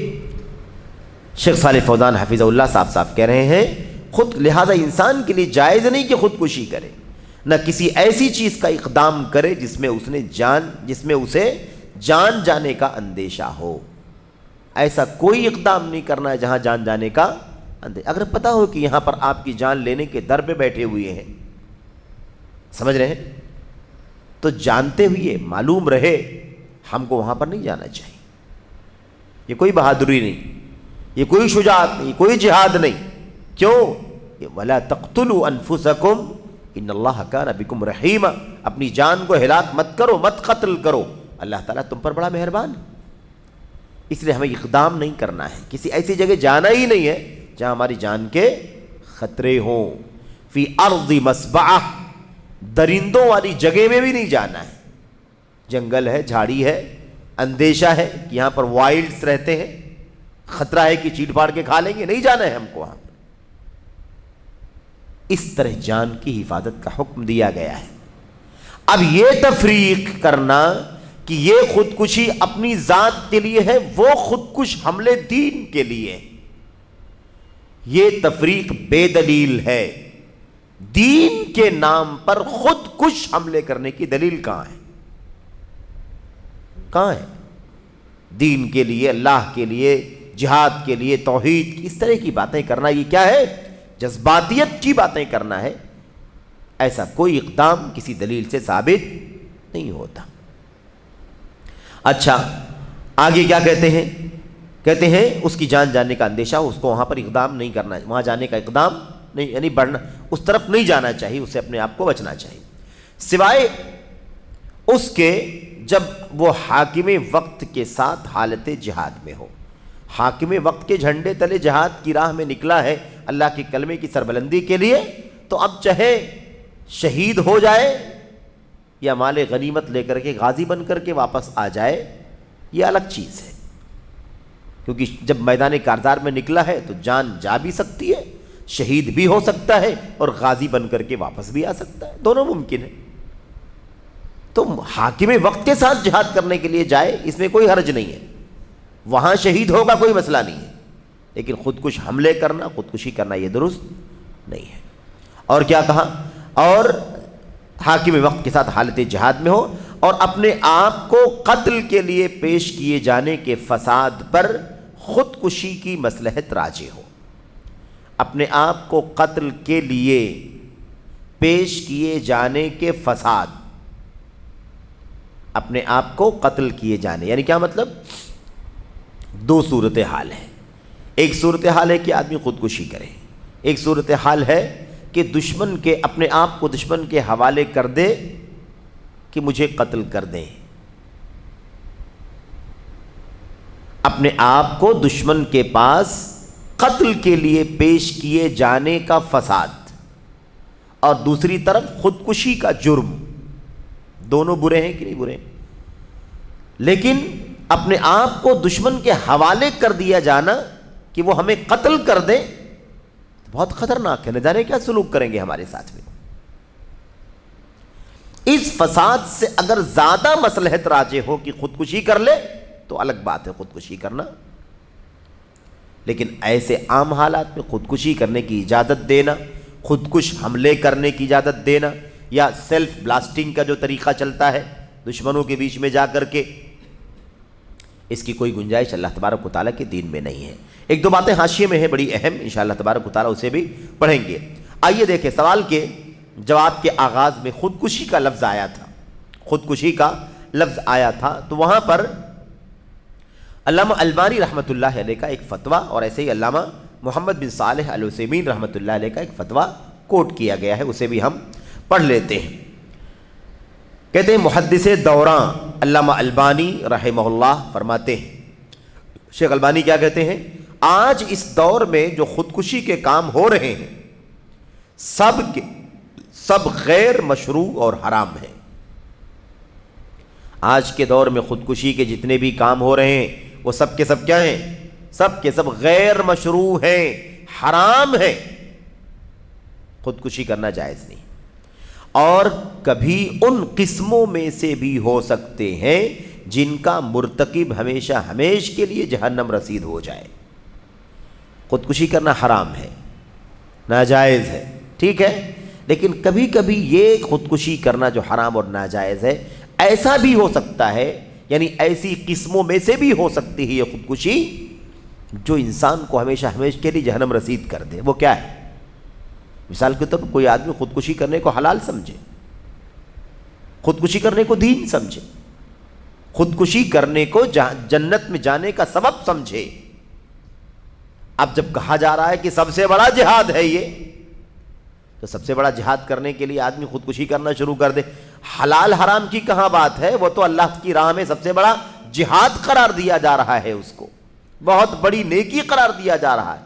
شیخ صالح فوزان حفظہ اللہ صاف کہہ رہے ہیں، لہذا انسان کے لیے جائز نہیں کہ خودکشی کرے، نہ کسی ایسی چیز کا اقدام کرے جس میں اسے جان جانے کا اندیشہ ہو۔ ایسا کوئی اقدام نہیں کرنا ہے جہاں جان جانے کا اندیشہ، اگر پتہ ہو کہ یہاں پر آپ کی جان لینے کے در پہ بیٹھے ہوئے ہیں، سمجھ رہے ہیں، تو جانتے ہوئے معلوم رہے ہم کو وہاں پر نہیں جانا چاہیے۔ یہ کوئی بہادری نہیں، یہ کوئی شجاعت نہیں، کوئی جہاد نہیں۔ کیوں؟ وَلَا تَقْتُلُوا أَنفُسَكُمْ إِنَّ اللَّهَ كَانَ بِكُمْ رَحِيمًا۔ اپنی جان کو ہلاک مت کرو، مت قتل کرو، اللہ تعالیٰ تم پر بڑا مہربان ہے۔ اس لیے ہمیں اقدام نہیں کرنا ہے، کسی ایسی جگہ جانا ہی نہیں ہے جہاں ہماری جان کے خطرے ہوں۔ فی ارض مسبعہ، درندوں والی جگہ میں بھی نہیں جانا ہے، جنگل ہے، جھاڑی ہے، اندیشہ ہے کہ یہاں پر وائلڈز رہتے ہیں، خطرہ ہے کہ چیٹ پاڑ کے کھا لیں گے، نہیں جانا ہے ہم کو وہاں پر۔ اس طرح جان کی حفاظت کا حکم دیا گیا ہے۔ اب یہ تفریق کرنا کہ یہ خودکشی اپنی ذات کے لیے ہے، وہ خودکش حملے دین کے لیے، یہ تفریق بے دلیل ہے۔ دین کے نام پر خودکش حملے کرنے کی دلیل کہاں ہے؟ کہاں ہے؟ دین کے لیے، اللہ کے لیے، جہاد کے لیے، توحید کی اس طرح کی باتیں کرنا یہ کیا ہے؟ جذباتیت کی باتیں کرنا ہے۔ ایسا کوئی اقدام کسی دلیل سے ثابت نہیں ہوتا۔ اچھا، آگے کیا کہتے ہیں؟ کہتے ہیں اس کی جان جانے کا اندیشہ، اس کو وہاں پر اقدام نہیں کرنا ہے، وہاں جانے کا اقدام نہیں، یعنی بڑھنا، اس طرف نہیں جانا چاہیے، اسے اپنے آپ کو بچنا چاہیے، سوائے اس کے جب وہ حاکم وقت کے ساتھ حالت جہاد میں ہو۔ حاکم وقت کے جھنڈے تلے جہاد کی راہ میں نکلا ہے اللہ کے کلمے کی سربلندی کے لیے، تو اب چاہے شہید ہو جائے یا مال غنیمت لے کر کے غازی بن کر کے واپس آ جائے، یہ الگ چیز ہے، کیونکہ جب میدان کارزار میں نکلا ہے تو جان جا بھی سکتی ہے، شہید بھی ہو سکتا ہے اور غازی بن کر کے واپس بھی آ سکتا ہے، دونوں ممکن ہے۔ تو حاکم وقت کے ساتھ جہاد کرنے کے لیے جائے، اس میں کوئی حرج نہیں ہے، وہاں شہید ہوگا، کوئی مسئلہ نہیں ہے، لیکن خودکش حملے کرنا، خودکشی کرنا یہ درست نہیں ہے۔ اور کیا کہا؟ اور حاکم وقت کے ساتھ حالت جہاد میں ہو اور اپنے آپ کو قتل کے لیے پیش کیے جانے کے فساد پر خودکشی کی مصلحت راجح ہو۔ اپنے آپ کو قتل کے لیے پیش کیے جانے کے فساد، اپنے آپ کو قتل کیے جانے، یعنی کیا مطلب؟ دو صورتحال ہے۔ ایک صورتحال ہے کہ آدمی خودکشی کرے، ایک صورتحال ہے کہ دشمن کے، اپنے آپ کو دشمن کے حوالے کر دے کہ مجھے قتل کر دیں، اپنے آپ کو دشمن کے پاس قتل کے لیے پیش کیے جانے کا فساد، اور دوسری طرف خودکشی کا جرم۔ دونوں برے ہیں کہ نہیں برے ہیں؟ لیکن اپنے آپ کو دشمن کے حوالے کر دیا جانا کہ وہ ہمیں قتل کر دیں بہت خطرناک ہے، نہ جانے کیا سلوک کریں گے ہمارے ساتھ میں۔ اس فساد سے اگر زیادہ مصلحت راجح ہو کہ خودکشی کر لے تو الگ بات ہے خودکشی کرنا، لیکن ایسے عام حالات میں خودکشی کرنے کی اجازت دینا، خودکش حملے کرنے کی اجازت دینا، یا سیلف بلاسٹنگ کا جو طریقہ چلتا ہے دشمنوں کے بیچ میں جا کر کے، اس کی کوئی گنجائش اللہ تبارک و تعالیٰ کے دین میں نہیں ہے۔ ایک دو باتیں حاشیے میں ہیں بڑی اہم، انشاءاللہ تبارک و تعالیٰ اسے بھی پڑھیں گے۔ آئیے دیکھیں، سوال کے جواب کے آغاز میں خودکشی کا لفظ آیا تھا، خودکشی کا لفظ آیا تھا، تو وہاں پر علامہ البانی رحمۃ اللہ علیہ کا ایک فتویٰ اور ایسے ہی علامہ محمد بن صالح العثیمین رحمۃ اللہ علیہ کا ایک فتویٰ کوٹ کیا گیا ہے، اسے بھی ہم پڑھ لیتے ہیں۔ کہتے ہیں محدث دوراں علامہ البانی رحمہ اللہ فرماتے ہیں، شیخ البانی کیا کہتے ہیں، آج اس دور میں جو خودکشی کے کام ہو رہے ہیں سب غیر مشروع اور حرام ہیں۔ آج کے دور میں خودکشی کے جتنے بھی کام ہو رہے ہیں وہ سب کے سب کیا ہیں؟ سب کے سب غیر مشروع ہیں، حرام ہیں، خودکشی کرنا جائز نہیں، اور کبھی ان قسموں میں سے بھی ہو سکتے ہیں جن کا مرتکب ہمیشہ ہمیش کے لیے جہنم رسید ہو جائے۔ خودکشی کرنا حرام ہے، ناجائز ہے، ٹھیک ہے، لیکن کبھی کبھی یہ خودکشی کرنا جو حرام اور ناجائز ہے ایسا بھی ہو سکتا ہے، یعنی ایسی قسموں میں سے بھی ہو سکتی ہے یہ خودکشی جو انسان کو ہمیشہ ہمیش کے لیے جہنم رسید کر دے۔ وہ کیا ہے؟ مثال کے طور پر کوئی آدمی خودکشی کرنے کو حلال سمجھے، خودکشی کرنے کو دین سمجھے، خودکشی کرنے کو جنت میں جانے کا سبب سمجھے۔ اب جب کہا جا رہا ہے کہ سب سے بڑا جہاد ہے یہ، تو سب سے بڑا جہاد کرنے کے لیے آدمی خودکشی کرنا شروع کر دے، حلال حرام کی کہاں بات ہے؟ وہ تو اللہ کی راہ میں سب سے بڑا جہاد قرار دیا جا رہا ہے، اس کو بہت بڑی نیکی قرار دیا جا رہا ہے،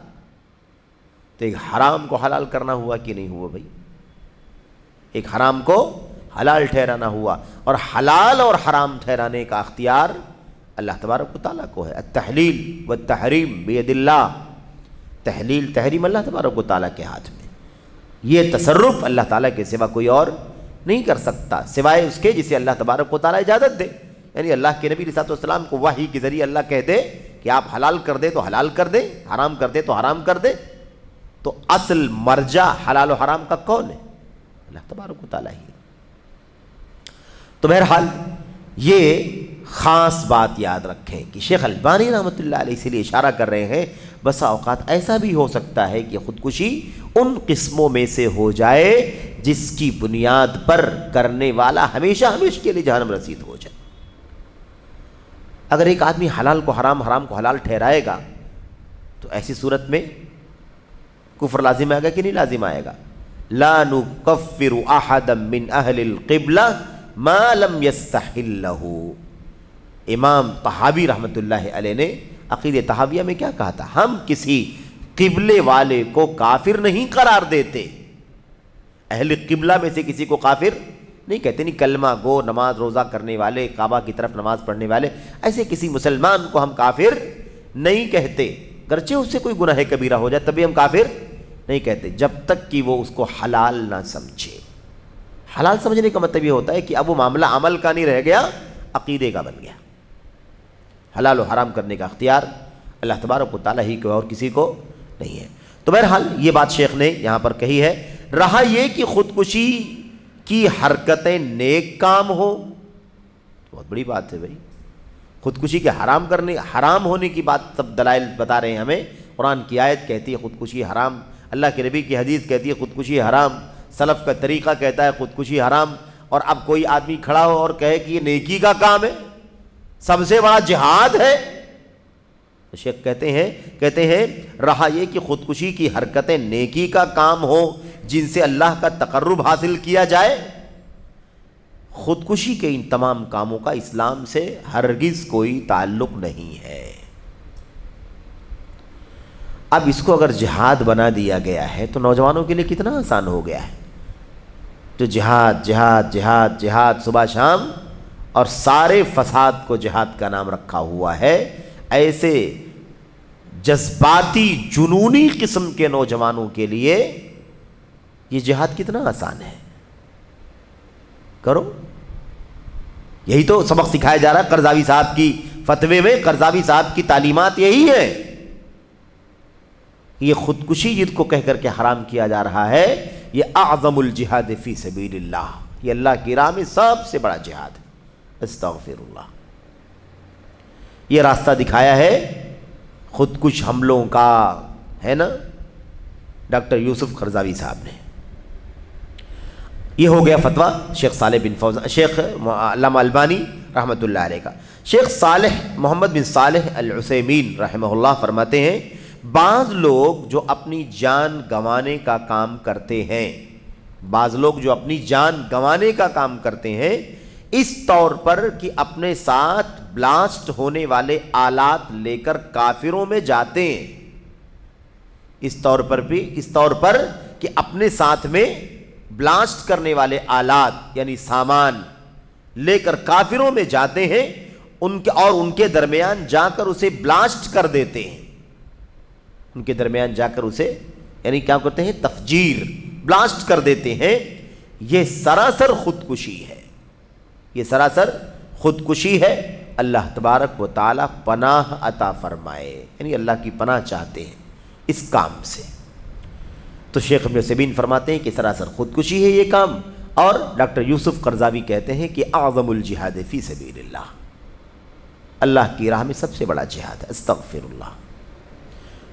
تو ایک حرام کو حلال کرنا ہوا کہ نہیں ہوا بھائی؟ ایک حرام کو حلال ٹھہرانا ہوا، اور حلال اور حرام ٹھہرانے کا اختیار اللہ تبارک و تعالیٰ کو ہے۔ التحلیل والتحریم بید اللہ، تحلیل تحریم اللہ تبارک و تعالیٰ کے ہاتھ میں، یہ تصرف اللہ تعالیٰ کے سوا کوئی اور نہیں کر سکتا سوائے اس کے جسے اللہ تبارک و تعالیٰ اجازت دے۔ یعنی اللہ کے نبی علیہ السلام کو وحی کے ذریعے اللہ کہہ دے کہ آپ حلال کر دے تو حلال کر دے، حرام کر دے تو حرام کر دے، تو اصل مرجع حلال و حرام کا کون ہے؟ اللہ تبارک و تعالیٰ ہی۔ تو بہرحال یہ خاص بات یاد رکھیں کہ شیخ البانی رحمۃ اللہ علیہ اس لیے اشارہ کر رہے ہیں بسا اوقات ایسا بھی ہو سکتا ہے کہ خودکشی ان قسموں میں سے ہو جائے جس کی بنیاد پر کرنے والا ہمیشہ ہمیش کے لیے جہنم رسید ہو جائے۔ اگر ایک آدمی حلال کو حرام، حرام کو حلال ٹھہرائے گا تو ایسی صورت میں کفر لازم آئے گا کہ نہیں لازم آئے گا؟ لا نکفر احدا من اہل القبلہ ما لم یستحلہ۔ امام طحاوی رحمۃ اللہ علیہ نے عقیدہ طحاویہ میں کیا کہا تھا؟ ہم کسی قبلے والے کو کافر نہیں قرار دیتے، اہل قبلہ میں سے کسی کو کافر نہیں کہتے، نہیں کلمہ گو، نماز روزہ کرنے والے، کعبہ کی طرف نماز پڑھنے والے، ایسے کسی مسلمان کو ہم کافر نہیں کہتے، گرچہ اس سے کوئی گناہ کبیرہ ہو جائے تبھی ہم کافر نہیں کہتے، جب تک کہ وہ اس کو حلال نہ سمجھے۔ حلال سمجھنے کا مطلب یہ ہوتا ہے کہ اب وہ معاملہ عمل کا نہیں رہ گیا، عقیدے کا بن گیا۔ حلال و حرام کرنے کا اختیار اللہ تبارک و تعالیٰ ہی کو اور کسی کو نہیں ہے۔ تو بہرحال یہ بات شیخ نے یہاں پر کہی ہے۔ رہا یہ کہ خودکشی کی حرکتیں نیک کام ہو، بہت بڑی بات ہے بھائی، خودکشی کے حرام ہونے کی بات سب دلائل بتا رہے ہیں ہمیں۔ قرآن کی آیت کہتی ہے خودکشی حرام، اللہ کے نبی کی حدیث کہتی ہے خودکشی حرام، سلف کا طریقہ کہتا ہے خودکشی حرام، اور اب کوئی آدمی کھڑا ہو اور کہے کہ یہ نیکی کا کام ہے، سب سے بڑا جہاد ہے۔ شیخ کہتے ہیں رہا یہ کہ خودکشی کی حرکتیں نیکی کا کام ہو جن سے اللہ کا تقرب حاصل کیا جائے، خودکشی کے ان تمام کاموں کا اسلام سے ہرگز کوئی تعلق نہیں ہے۔ اب اس کو اگر جہاد بنا دیا گیا ہے تو نوجوانوں کے لیے کتنا آسان ہو گیا ہے، جو جہاد جہاد جہاد جہاد صبح شام، اور سارے فساد کو جہاد کا نام رکھا ہوا ہے۔ ایسے جذباتی جنونی قسم کے نوجوانوں کے لیے یہ جہاد کتنا آسان ہے، کرو. یہی تو سبق سکھایا جا رہا ہے قرضاوی صاحب کی فتوے میں. قرضاوی صاحب کی تعلیمات یہی ہے. یہ خودکشی جس کو کہہ کر کے حرام کیا جا رہا ہے یہ اعظم الجہاد فی سبیل اللہ، یہ اللہ کی راہ میں سب سے بڑا جہاد ہے. استغفر اللہ. یہ راستہ دکھایا ہے خودکش حملوں کا، ہے نا، ڈاکٹر یوسف قرضاوی صاحب نے. یہ ہو گیا فتویٰ شیخ صالح بن فوزان، شیخ علامہ البانی رحمۃ اللہ علیہ کا. شیخ صالح محمد بن صالح العثیمین رحمہ اللہ فرماتے ہیں بعض لوگ جو اپنی جان گنوانے کا کام کرتے ہیں، بعض لوگ جو اپنی جان گنوانے کا کام کرتے ہیں اس طور پر کہ اپنے ساتھ بلاسٹ ہونے والے آلات لے کر کافروں میں جاتے ہیں، اس طور پر کہ اپنے ساتھ میں بلاسٹ کرنے والے آلات یعنی سامان لے کر کافروں میں جاتے ہیں ان کے درمیان جا کر اسے بلاسٹ کر دیتے ہیں. ان کے درمیان جا کر اسے یعنی کیا کرتے ہیں؟ تفجیر، بلاسٹ کر دیتے ہیں. یہ سراسر خودکشی ہے، یہ سراسر خودکشی ہے. اللہ تبارک و تعالی پناہ عطا فرمائے، یعنی اللہ کی پناہ چاہتے ہیں اس کام سے. تو شیخ ابن عثیمین فرماتے ہیں کہ سراسر خودکشی ہے یہ کام. اور ڈاکٹر یوسف قرضاوی کہتے ہیں کہ اعظم الجہاد فی سبیل اللہ، اللہ کی راہ میں سب سے بڑا جہاد ہے. استغفر اللہ.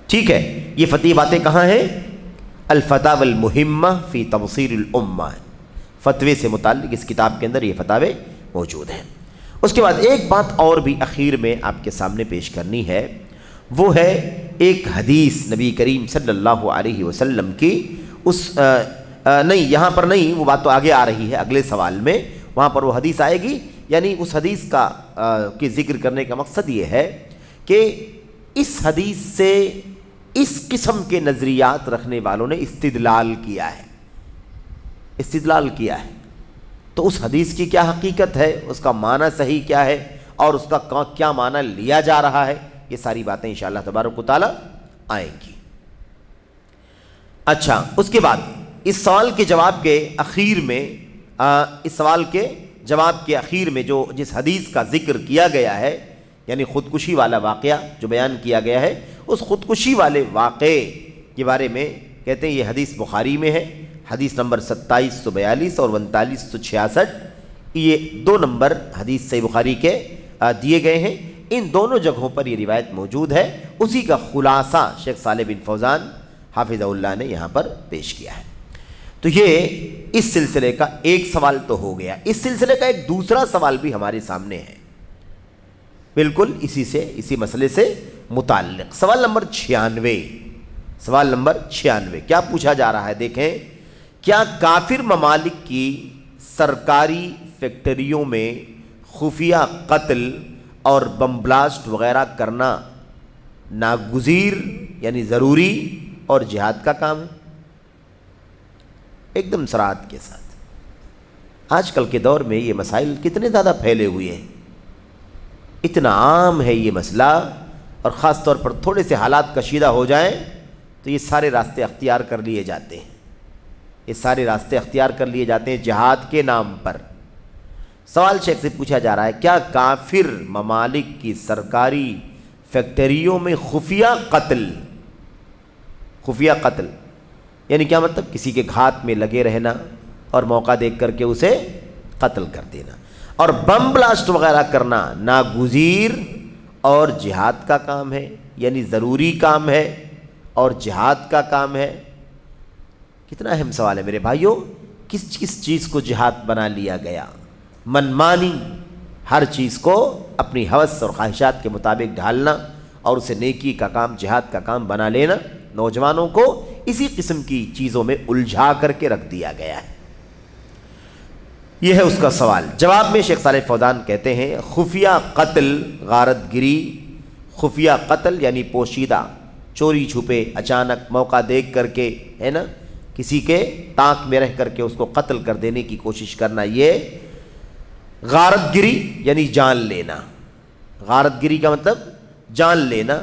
ٹھیک ہے، یہ فتوی باتیں کہاں ہیں؟ الفتاوی المہمہ فی تبصیر الامہ، فتوے سے متعلق اس کتاب کے اندر یہ فتاوے موجود ہیں. اس کے بعد ایک بات اور بھی اخیر میں آپ کے سامنے پیش کرنی ہے، وہ ہے ایک حدیث نبی کریم صلی اللہ علیہ وسلم کی. نہیں یہاں پر نہیں، وہ بات تو آگے آ رہی ہے اگلے سوال میں، وہاں پر وہ حدیث آئے گی. یعنی اس حدیث کی ذکر کرنے کا مقصد یہ ہے کہ اس حدیث سے اس قسم کے نظریات رکھنے والوں نے استدلال کیا ہے. تو اس حدیث کی کیا حقیقت ہے، اس کا معنی صحیح کیا ہے، اور اس کا کیا معنی لیا جا رہا ہے، یہ ساری باتیں انشاءاللہ تبارک و تعالی آئیں گی. اچھا، اس کے بعد اس سوال کے جواب کے اخیر میں جو جس حدیث کا ذکر کیا گیا ہے، یعنی خودکشی والا واقعہ جو بیان کیا گیا ہے، اس خودکشی والے واقعے کے بارے میں کہتے ہیں یہ حدیث بخاری میں ہے، حدیث نمبر 2742 اور 3966. یہ 2 نمبر حدیث صحیح بخاری کے دیے گئے ہیں. ان دونوں جگہوں پر یہ روایت موجود ہے. اسی کا خلاصہ شیخ صالح بن فوزان حافظہ اللہ نے یہاں پر پیش کیا ہے. تو یہ اس سلسلے کا ایک سوال تو ہو گیا. اس سلسلے کا ایک دوسرا سوال بھی ہمارے سامنے ہے، بالکل اسی مسئلے سے متعلق. سوال نمبر 96 کیا پوچھا جا رہا ہے؟ دیکھیں، کیا کافر ممالک کی سرکاری فیکٹریوں میں خفیہ قتل اور بم بلاسٹ وغیرہ کرنا ناگزیر یعنی ضروری اور جہاد کا کام ہے؟ ایک دم صراحت کے ساتھ آج کل کے دور میں یہ مسائل کتنے زیادہ پھیلے ہوئے ہیں، اتنا عام ہے یہ مسئلہ، اور خاص طور پر تھوڑے سے حالات کشیدہ ہو جائیں تو یہ سارے راستے اختیار کر لیے جاتے ہیں، جہاد کے نام پر. سوال شیخ سے پوچھا جا رہا ہے کیا کافر ممالک کی سرکاری فیکٹریوں میں خفیہ قتل یعنی کیا مطلب؟ کسی کے گھات میں لگے رہنا اور موقع دیکھ کر کے اسے قتل کر دینا، اور بم بلاسٹ وغیرہ کرنا ناگزیر اور جہاد کا کام ہے، یعنی ضروری کام ہے اور جہاد کا کام ہے. کتنا اہم سوال ہے میرے بھائیوں. کس چیز کو جہاد بنا لیا گیا؟ منمانی ہر چیز کو اپنی ہوس اور خواہشات کے مطابق ڈھالنا اور اسے نیکی کا کام، جہاد کا کام بنا لینا. نوجوانوں کو اسی قسم کی چیزوں میں الجھا کر کے رکھ دیا گیا ہے. یہ ہے اس کا سوال. جواب میں شیخ صالح فوزان کہتے ہیں خفیہ قتل، غارت گری، خفیہ قتل یعنی پوشیدہ، چوری چھپے، اچانک موقع دیکھ کر کے، ہے نا، کسی کے تاک میں رہ کر کے اس کو قتل کر دینے کی کوشش کرنا، یہ غارت گری یعنی جان لینا. غارت گری کا مطلب جان لینا.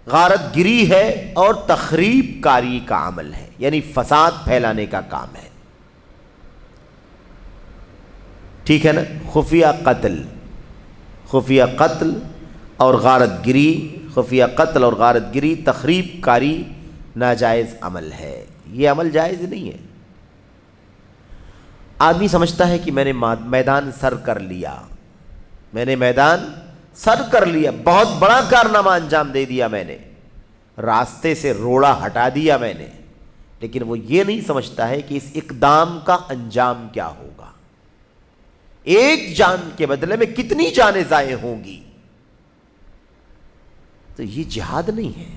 غارت گری ہے اور تخریب کاری کا عمل ہے، یعنی فساد پھیلانے کا کام ہے. ٹھیک ہے نا؟ خفیہ قتل اور غارت گری، خفیہ قتل اور غارت گری تخریب کاری ناجائز عمل ہے، یہ عمل جائز نہیں ہے۔ آدمی سمجھتا ہے کہ میں نے میدان سر کر لیا، بہت بڑا کارنامہ انجام دے دیا، میں نے راستے سے روڑا ہٹا دیا میں نے، لیکن وہ یہ نہیں سمجھتا ہے کہ اس اقدام کا انجام کیا ہوگا، ایک جان کے بدلے میں کتنی جانیں ضائع ہوں گی۔ تو یہ جہاد نہیں ہے۔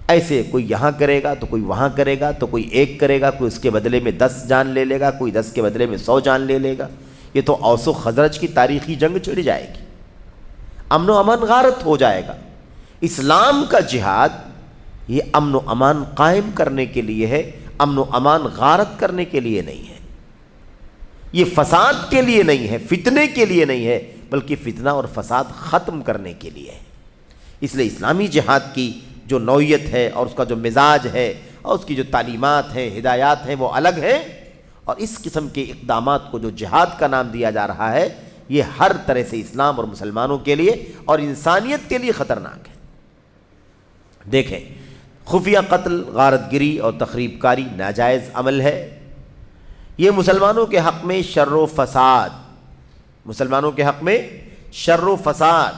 ایسے کوئی یہاں کرے گا تو کوئی وہاں کرے گا، تو کوئی ایک کرے گا، کوئی اس کے بدلے میں 10 جان لے لے گا، کوئی 10 کے بدلے میں 100 جان لے لے گا۔ یہ تو اوس و خزرج کی تاریخی جنگ چھڑ جائے گی، امن و امان غارت ہو جائے گا۔ اسلام کا جہاد یہ امن و امان قائم کرنے کے لیے ہے، امن و امان غارت کرنے کے لیے نہیں ہے، یہ فساد کے لیے نہیں ہے، فتنے کے لیے نہیں ہے، بلکہ فتنہ اور فساد ختم کرنے کے لیے ہے۔ اس لیے اسلامی جہاد کی جو نوعیت ہے اور اس کا جو مزاج ہے اور اس کی جو تعلیمات ہیں، ہدایات ہیں، وہ الگ ہیں، اور اس قسم کے اقدامات کو جو جہاد کا نام دیا جا رہا ہے یہ ہر طرح سے اسلام اور مسلمانوں کے لیے اور انسانیت کے لیے خطرناک ہے۔ دیکھیں، خفیہ قتل، غارت گری اور تخریب کاری ناجائز عمل ہے، یہ مسلمانوں کے حق میں شر و فساد،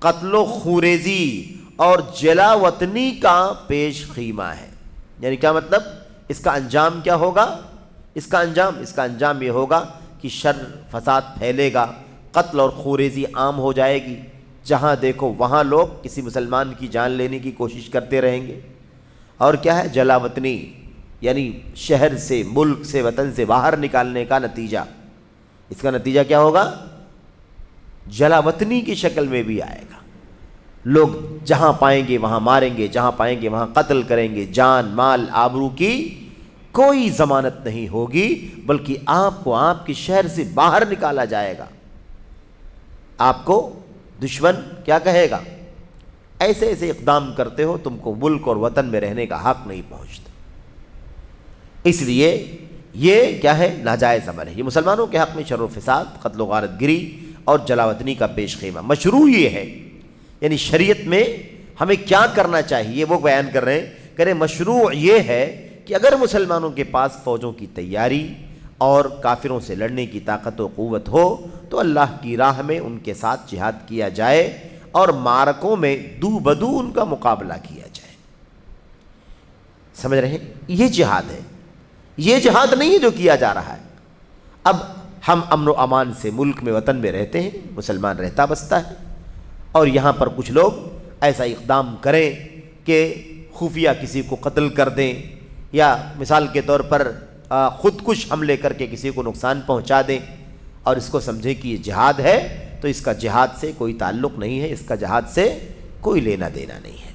قتل و خوریزی اور جلا وطنی کا پیش خیمہ ہے۔ یعنی کیا مطلب؟ اس کا انجام کیا ہوگا؟ اس کا انجام یہ ہوگا کہ شر فساد پھیلے گا، قتل اور خوریزی عام ہو جائے گی، جہاں دیکھو وہاں لوگ کسی مسلمان کی جان لینے کی کوشش کرتے رہیں گے۔ اور کیا ہے؟ جلا وطنی، یعنی شہر سے، ملک سے، وطن سے باہر نکالنے کا نتیجہ۔ اس کا نتیجہ کیا ہوگا؟ جلا وطنی کی شکل میں بھی آئے گا، لوگ جہاں پائیں گے وہاں ماریں گے، جہاں پائیں گے وہاں قتل کریں گے، جان مال آبرو کی کوئی ضمانت نہیں ہوگی، بلکہ آپ کو آپ کے شہر سے باہر نکالا جائے گا۔ آپ کو دشمن کیا کہے گا؟ ایسے ایسے اقدام کرتے ہو، تم کو ملک اور وطن میں رہنے کا حق نہیں پہنچتا۔ اس لیے یہ کیا ہے؟ ناجائز عمل ہے، یہ مسلمانوں کے حق میں شر و فساد، قتل و غارت گری اور جلاوطنی کا پیش خیمہ۔ مشروع یہ ہے، یعنی شریعت میں ہمیں کیا کرنا چاہیے وہ بیان کر رہے ہیں، کہ مشروع یہ ہے کہ اگر مسلمانوں کے پاس فوجوں کی تیاری اور کافروں سے لڑنے کی طاقت و قوت ہو تو اللہ کی راہ میں ان کے ساتھ جہاد کیا جائے اور معرکوں میں دو بدو ان کا مقابلہ کیا جائے۔ سمجھ رہے ہیں؟ یہ جہاد ہے، یہ جہاد نہیں ہے جو کیا جا رہا ہے۔ اب ہم امن و امان سے ملک میں، وطن میں رہتے ہیں، مسلمان رہتا بستا ہے، اور یہاں پر کچھ لوگ ایسا اقدام کریں کہ خفیہ کسی کو قتل کر دیں، یا مثال کے طور پر خودکش حملے کر کے کسی کو نقصان پہنچا دیں، اور اس کو سمجھیں کہ یہ جہاد ہے، تو اس کا جہاد سے کوئی تعلق نہیں ہے، اس کا جہاد سے کوئی لینا دینا نہیں ہے۔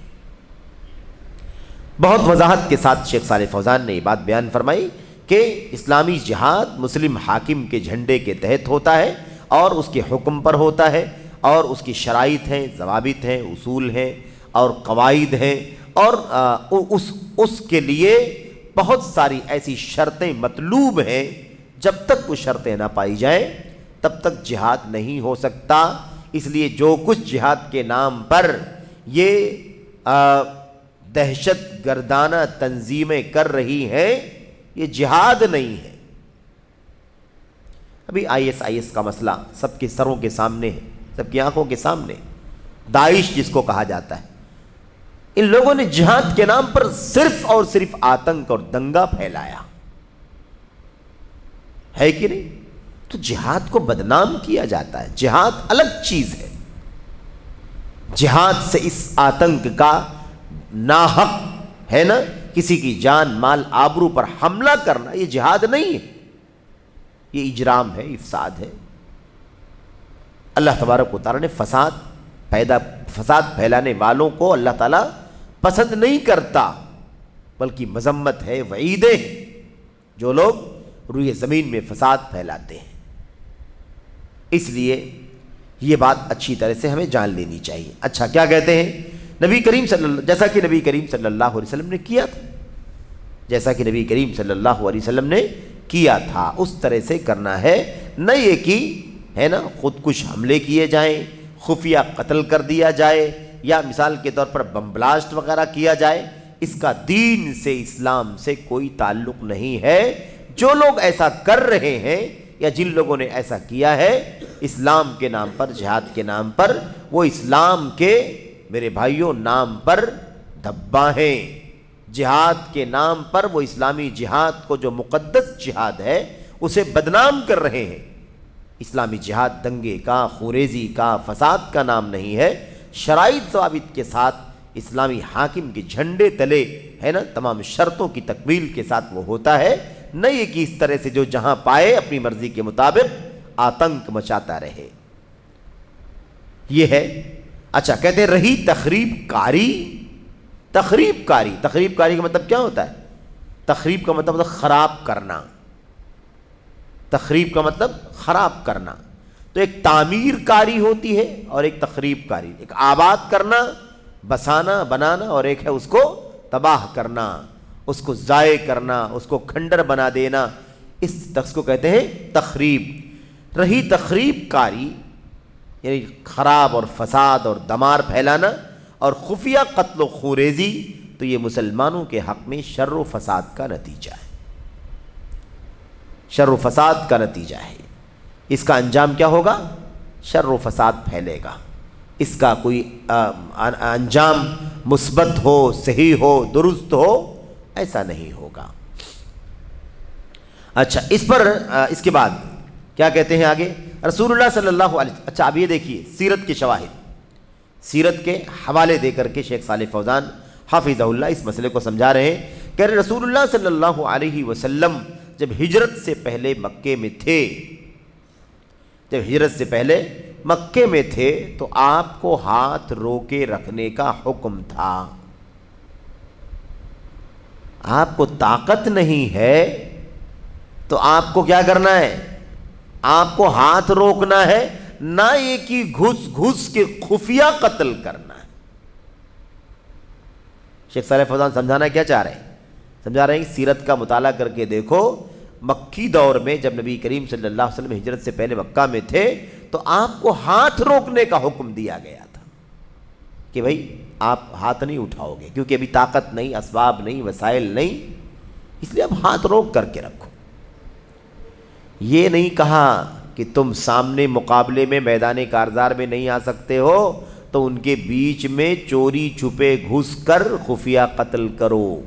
بہت وضاحت کے ساتھ شیخ صالح فوزان نے یہ بات بیان فرمائی کہ اسلامی جہاد مسلم حاکم کے جھنڈے کے تحت ہوتا ہے اور اس کے حکم پر ہوتا ہے، اور اس کی شرائط ہیں، ضوابط ہیں، اصول ہیں اور قواعد ہیں، اور اس کے لیے بہت ساری ایسی شرطیں مطلوب ہیں۔ جب تک وہ شرطیں نہ پائی جائیں تب تک جہاد نہیں ہو سکتا۔ اس لیے جو کچھ جہاد کے نام پر یہ دہشت گردانہ تنظیمیں کر رہی ہیں یہ جہاد نہیں ہے۔ ابھی IS کا مسئلہ سب کے سروں کے سامنے ہے، سب کی آنکھوں کے سامنے۔ داعش جس کو کہا جاتا ہے، ان لوگوں نے جہاد کے نام پر صرف اور صرف آتنک اور دنگا پھیلایا ہے کہ نہیں؟ تو جہاد کو بدنام کیا جاتا ہے۔ جہاد الگ چیز ہے، جہاد سے اس آتنک کا ناحق ہے نا، کسی کی جان مال آبرو پر حملہ کرنا، یہ جہاد نہیں ہے، یہ اجرام ہے، افساد ہے۔ اللہ تبارک و تعالیٰ نے فساد پھیلانے والوں کو اللہ تعالیٰ پسند نہیں کرتا، بلکہ مذمت ہے، وعیدیں ہیں جو لوگ روئے زمین میں فساد پھیلاتے ہیں۔ اس لیے یہ بات اچھی طرح سے ہمیں جان لینی چاہیے۔ اچھا، کیا کہتے ہیں نبی کریم جیسا کہ نبی کریم صلی اللہ علیہ وسلم نے کیا تھا، جیسا کہ نبی کریم صلی اللہ علیہ وسلم نے کیا تھا اس طرح سے کرنا ہے۔ نہ یہ کہ ہے نا خود کش حملے کیے جائیں، خفیہ قتل کر دیا جائے، یا مثال کے طور پر بم بلاسٹ وغیرہ کیا جائے۔ اس کا دین سے، اسلام سے کوئی تعلق نہیں ہے۔ جو لوگ ایسا کر رہے ہیں یا جن لوگوں نے ایسا کیا ہے اسلام کے نام پر، جہاد کے نام پر، وہ اسلام کے میرے بھائیوں نام پر دھبا ہیں۔ جہاد کے نام پر وہ اسلامی جہاد کو، جو مقدس جہاد ہے، اسے بدنام کر رہے ہیں۔ اسلامی جہاد دنگے کا، خوریزی کا، فساد کا نام نہیں ہے۔ شرائط ضوابط کے ساتھ اسلامی حاکم کے جھنڈے تلے ہے نا تمام شرطوں کی تکمیل کے ساتھ وہ ہوتا ہے، نہ یہ کہ اس طرح سے جو جہاں پائے اپنی مرضی کے مطابق آتنک مچاتا رہے۔ یہ ہے۔ اچھا، کہتے ہیں رہی تخریب کاری۔ تخریب کاری کا مطلب کیا ہوتا ہے؟ تخریب کا مطلب خراب کرنا۔ تخریب کا مطلب خراب کرنا۔ تو ایک تعمیر کاری ہوتی ہے اور ایک تخریب کاری، ایک آباد کرنا، بسانا، بنانا، اور ایک ہے اس کو تباہ کرنا، اس کو ضائع کرنا، اس کو کھنڈر بنا دینا۔ اس شخص کو کہتے ہیں تخریب۔ رہی تخریب کاری یعنی خراب اور فساد اور دمار پھیلانا، اور خفیہ قتل و خوریزی، تو یہ مسلمانوں کے حق میں شر و فساد کا نتیجہ ہے۔ شر و فساد کا نتیجہ ہے۔ اس کا انجام کیا ہوگا؟ شر و فساد پھیلے گا۔ اس کا کوئی انجام مثبت ہو، صحیح ہو، درست ہو، ایسا نہیں ہوگا۔ اچھا، اس پر اس کے بعد کیا کہتے ہیں آگے؟ رسول اللہ صلی اللہ علیہ وسلم۔ اچھا، اب یہ دیکھیے سیرت کے شواہد، سیرت کے حوالے دے کر کے شیخ صالح فوزان حافظہ اللہ اس مسئلے کو سمجھا رہے ہیں۔ کہ رسول اللہ صلی اللہ علیہ وسلم جب ہجرت سے پہلے مکے میں تھے، جب ہجرت سے پہلے مکے میں تھے تو آپ کو ہاتھ روکے رکھنے کا حکم تھا۔ آپ کو طاقت نہیں ہے تو آپ کو کیا کرنا ہے؟ آپ کو ہاتھ روکنا ہے، نہ یہ کہ گھس گھس کے خفیہ قتل کرنا ہے۔ شیخ صالح فوزان سمجھانا کیا چاہ رہے ہیں؟ سمجھا رہے ہیں کہ سیرت کا مطالعہ کر کے دیکھو، مکی دور میں جب نبی کریم صلی اللہ علیہ وسلم ہجرت سے پہلے مکہ میں تھے تو آپ کو ہاتھ روکنے کا حکم دیا گیا تھا کہ بھائی آپ ہاتھ نہیں اٹھاؤ گے، کیونکہ ابھی طاقت نہیں، اسباب نہیں، وسائل نہیں، اس لیے اب ہاتھ روک کر کے رکھو۔ یہ نہیں کہا کہ تم سامنے مقابلے میں میدان کارزار میں نہیں آ سکتے ہو تو ان کے بیچ میں چوری چھپے گھس کر خفیہ قتل کرو،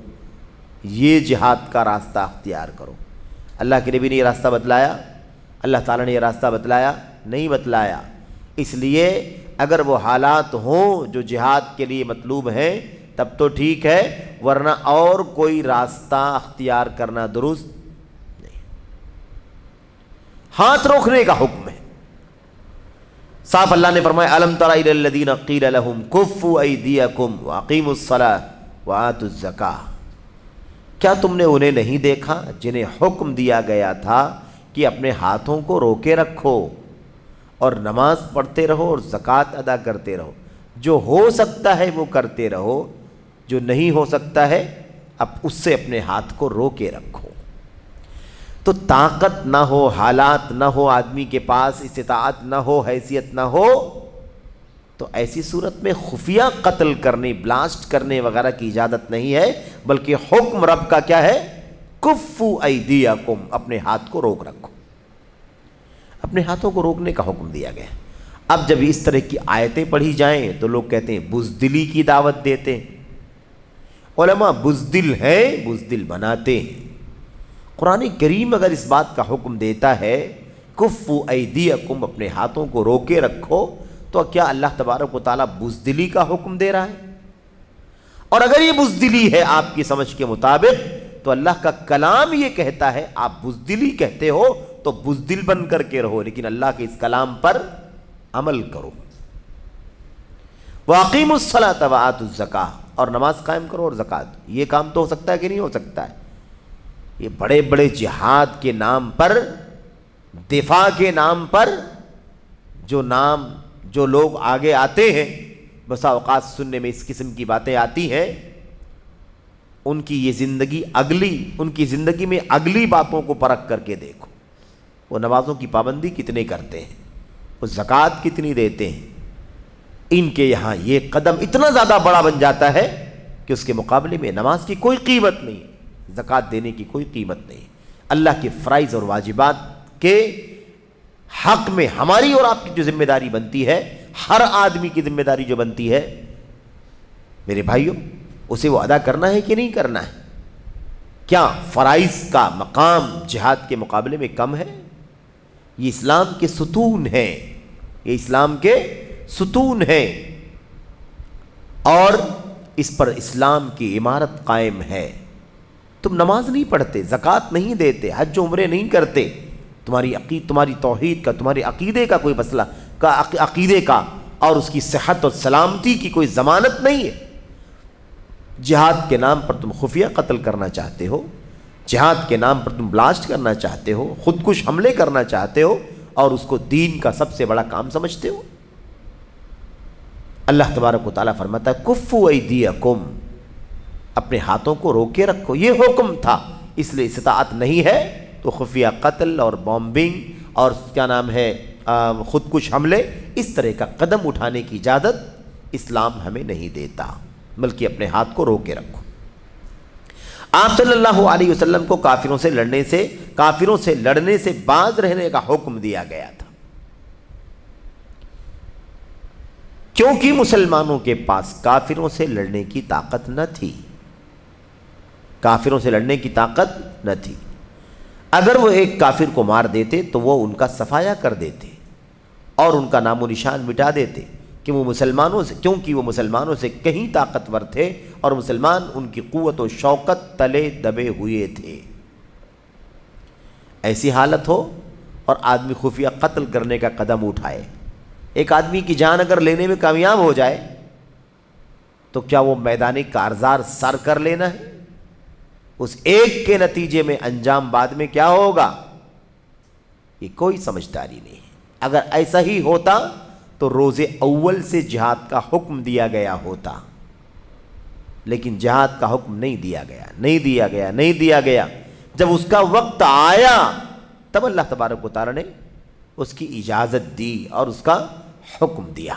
یہ جہاد کا راستہ اختیار کرو۔ اللہ کے نبی نے یہ راستہ بتلایا؟ اللہ تعالیٰ نے یہ راستہ بتلایا؟ نہیں بتلایا۔ اس لیے اگر وہ حالات ہوں جو جہاد کے لیے مطلوب ہیں تب تو ٹھیک ہے، ورنہ اور کوئی راستہ اختیار کرنا درست نہیں۔ ہاتھ روکنے کا حکم ہے صاف۔ اللہ نے فرمایا الم تر الی الذین قیل لهم کفوا ایدیکم واقیموا الصلاۃ وآتوا الزکاۃ۔ کیا تم نے انہیں نہیں دیکھا جنہیں حکم دیا گیا تھا کہ اپنے ہاتھوں کو روکے رکھو اور نماز پڑھتے رہو اور زکوٰۃ ادا کرتے رہو؟ جو ہو سکتا ہے وہ کرتے رہو، جو نہیں ہو سکتا ہے اب اس سے اپنے ہاتھ کو روکے رکھو۔ تو طاقت نہ ہو، حالات نہ ہو، آدمی کے پاس استطاعت نہ ہو، حیثیت نہ ہو، تو ایسی صورت میں خفیہ قتل کرنے، بلاسٹ کرنے وغیرہ کی اجازت نہیں ہے، بلکہ حکم رب کا کیا ہے؟ کفوا ایدیکم، اپنے ہاتھ کو روک رکھو۔ اپنے ہاتھوں کو روکنے کا حکم دیا گیا۔ اب جب اس طرح کی آیتیں پڑھی جائیں تو لوگ کہتے ہیں بزدلی کی دعوت دیتے ہیں۔ علماء بزدل ہیں، بزدل بناتے ہیں۔ قرآن کریم اگر اس بات کا حکم دیتا ہے کفوا ایدیکم، اپنے ہاتھوں کو روکے رکھو، تو کیا اللہ تبارک و تعالیٰ بزدلی کا حکم دے رہا ہے؟ اور اگر یہ بزدلی ہے آپ کی سمجھ کے مطابق تو اللہ کا کلام یہ کہتا ہے آپ بزدلی کہتے ہو تو بزدل بن کر کے رہو، لیکن اللہ کے اس کلام پر عمل کرو۔ وَأَقِيمُوا الصَّلَاةَ وَآتُوا الزَّكَاةَ، اور نماز قائم کرو اور زکوٰۃ۔ یہ کام تو ہو سکتا ہے کہ نہیں ہو سکتا ہے؟ یہ بڑے بڑے جہاد کے نام پر، دفاع کے نام پر جو لوگ آگے آتے ہیں، بسا اوقات سننے میں اس قسم کی باتیں آتی ہیں، ان کی یہ زندگی ان کی زندگی میں اگلی باتوں کو پرکھ کر کے دیکھو۔ وہ نمازوں کی پابندی کتنے کرتے ہیں، وہ زکوٰۃ کتنی دیتے ہیں، ان کے یہاں یہ قدم اتنا زیادہ بڑا بن جاتا ہے کہ اس کے مقابلے میں نماز کی کوئی قیمت نہیں، زکوٰۃ دینے کی کوئی قیمت نہیں۔ اللہ کے فرائض اور واجبات کے حق میں ہماری اور آپ کی جو ذمہ داری بنتی ہے، ہر آدمی کی ذمہ داری جو بنتی ہے میرے بھائیوں، اسے وہ ادا کرنا ہے کہ نہیں کرنا ہے؟ کیا فرائض کا مقام جہاد کے مقابلے میں کم ہے؟ یہ اسلام کے ستون ہیں، یہ اسلام کے ستون ہیں، اور اس پر اسلام کی عمارت قائم ہے۔ تم نماز نہیں پڑھتے، زکوٰۃ نہیں دیتے، حج و عمرے نہیں کرتے، تمہاری توحید کا، تمہارے عقیدے کا کوئی مسئلہ عقیدے کا اور اس کی صحت اور سلامتی کی کوئی ضمانت نہیں ہے۔ جہاد کے نام پر تم خفیہ قتل کرنا چاہتے ہو، جہاد کے نام پر تم بلاسٹ کرنا چاہتے ہو، خودکش حملے کرنا چاہتے ہو، اور اس کو دین کا سب سے بڑا کام سمجھتے ہو۔ اللہ تبارک و تعالیٰ فرماتا ہے کفوا ایدیکم، اپنے ہاتھوں کو روکے رکھو، یہ حکم تھا، اس لیے استطاعت نہیں ہے تو خفیہ قتل اور بومبنگ اور کیا نام ہے خودکش حملے، اس طرح کا قدم اٹھانے کی اجازت اسلام ہمیں نہیں دیتا، بلکہ اپنے ہاتھ کو روکے رکھو۔ آپ صلی اللہ علیہ وسلم کو کافروں سے لڑنے سے باز رہنے کا حکم دیا گیا تھا، کیونکہ مسلمانوں کے پاس کافروں سے لڑنے کی طاقت نہ تھی، کافروں سے لڑنے کی طاقت نہ تھی۔ اگر وہ ایک کافر کو مار دیتے تو وہ ان کا صفایا کر دیتے اور ان کا نام و نشان مٹا دیتے، کیونکہ وہ مسلمانوں سے کہیں طاقتور تھے اور مسلمان ان کی قوت و شوکت تلے دبے ہوئے تھے۔ ایسی حالت ہو اور آدمی خفیہ قتل کرنے کا قدم اٹھائے، ایک آدمی کی جان اگر لینے میں کامیاب ہو جائے تو کیا وہ میدان کارزار سر کر لینا ہے؟ اس ایک کے نتیجے میں انجام بعد میں کیا ہوگا، یہ کوئی سمجھداری نہیں ہے۔ اگر ایسا ہی ہوتا تو روز اول سے جہاد کا حکم دیا گیا ہوتا، لیکن جہاد کا حکم نہیں دیا گیا۔ جب اس کا وقت آیا تب اللہ تبارک و تعالیٰ نے اس کی اجازت دی اور اس کا حکم دیا۔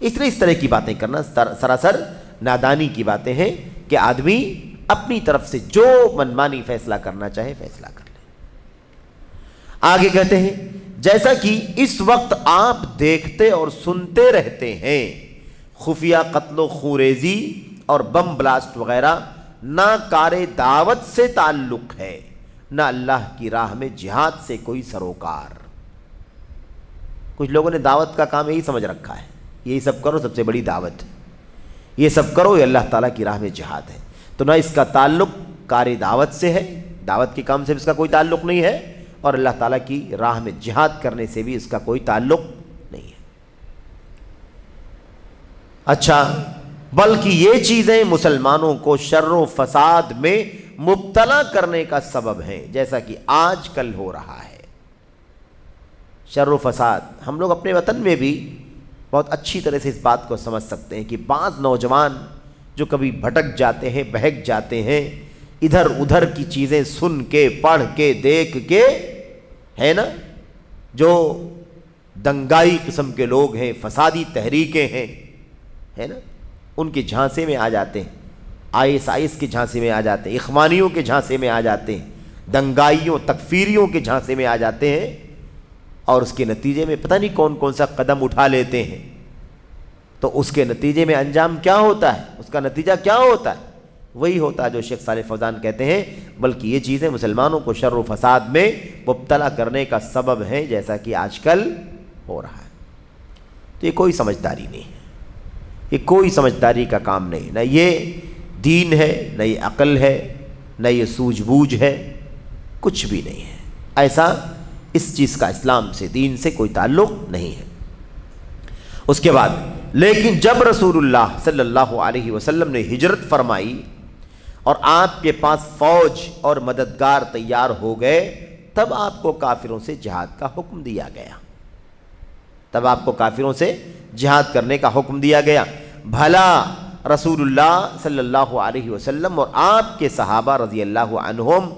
اس لیے اس طرح کی باتیں کرنا سراسر نادانی کی باتیں ہیں کہ آدمی اپنی طرف سے جو منمانی فیصلہ کرنا چاہے فیصلہ کر لے۔ آگے کہتے ہیں جیسا کہ اس وقت آپ دیکھتے اور سنتے رہتے ہیں، خفیہ قتل و خوریزی اور بم بلاسٹ وغیرہ نہ کار دعوت سے تعلق ہے، نہ اللہ کی راہ میں جہاد سے کوئی سروکار۔ کچھ لوگوں نے دعوت کا کام یہی سمجھ رکھا ہے، یہی سب کرو سب سے بڑی دعوت ہے، یہ سب کرو یہ اللہ تعالیٰ کی راہ میں جہاد ہے، تو نہ اس کا تعلق کار دعوت سے ہے، دعوت کے کام سے اس کا کوئی تعلق نہیں ہے، اور اللہ تعالیٰ کی راہ میں جہاد کرنے سے بھی اس کا کوئی تعلق نہیں ہے۔ اچھا، بلکہ یہ چیزیں مسلمانوں کو شر و فساد میں مبتلا کرنے کا سبب ہیں، جیسا کہ آج کل ہو رہا ہے۔ شر و فساد ہم لوگ اپنے وطن میں بھی بہت اچھی طرح سے اس بات کو سمجھ سکتے ہیں کہ بعض نوجوان جو کبھی بھٹک جاتے ہیں، بہک جاتے ہیں، ادھر ادھر کی چیزیں سن کے پڑھ کے دیکھ کے، ہے نا، جو دنگائی قسم کے لوگ ہیں، فسادی تحریکیں ہیں، ہے نا، ان کے جھانسے میں آ جاتے ہیں، ISIS کے جھانسے میں آ جاتے ہیں، اخوانیوں کے جھانسے میں آ جاتے ہیں، دنگائیوں تکفیریوں کے جھانسے میں آ جاتے ہیں، اور اس کے نتیجے میں پتہ نہیں کون کون سا قدم اٹھا لیتے ہیں۔ تو اس کے نتیجے میں انجام کیا ہوتا ہے، اس کا نتیجہ کیا ہوتا ہے؟ وہی ہوتا ہے جو شیخ صالح فوزان کہتے ہیں، بلکہ یہ چیزیں مسلمانوں کو شر و فساد میں مبتلا کرنے کا سبب ہیں، جیسا کہ آج کل ہو رہا ہے۔ تو یہ کوئی سمجھداری نہیں ہے، یہ کوئی سمجھداری کا کام نہیں، نہ یہ دین ہے، نہ یہ عقل ہے، نہ یہ سوجھ بوجھ ہے، کچھ بھی نہیں ہے ایسا۔ اس چیز کا اسلام سے، دین سے کوئی تعلق نہیں ہے۔ اس کے بعد لیکن جب رسول اللہ صلی اللہ علیہ وسلم نے ہجرت فرمائی اور آپ کے پاس فوج اور مددگار تیار ہو گئے، تب آپ کو کافروں سے جہاد کا حکم دیا گیا، تب آپ کو کافروں سے جہاد کرنے کا حکم دیا گیا۔ بھلا رسول اللہ صلی اللہ علیہ وسلم اور آپ کے صحابہ رضی اللہ عنہم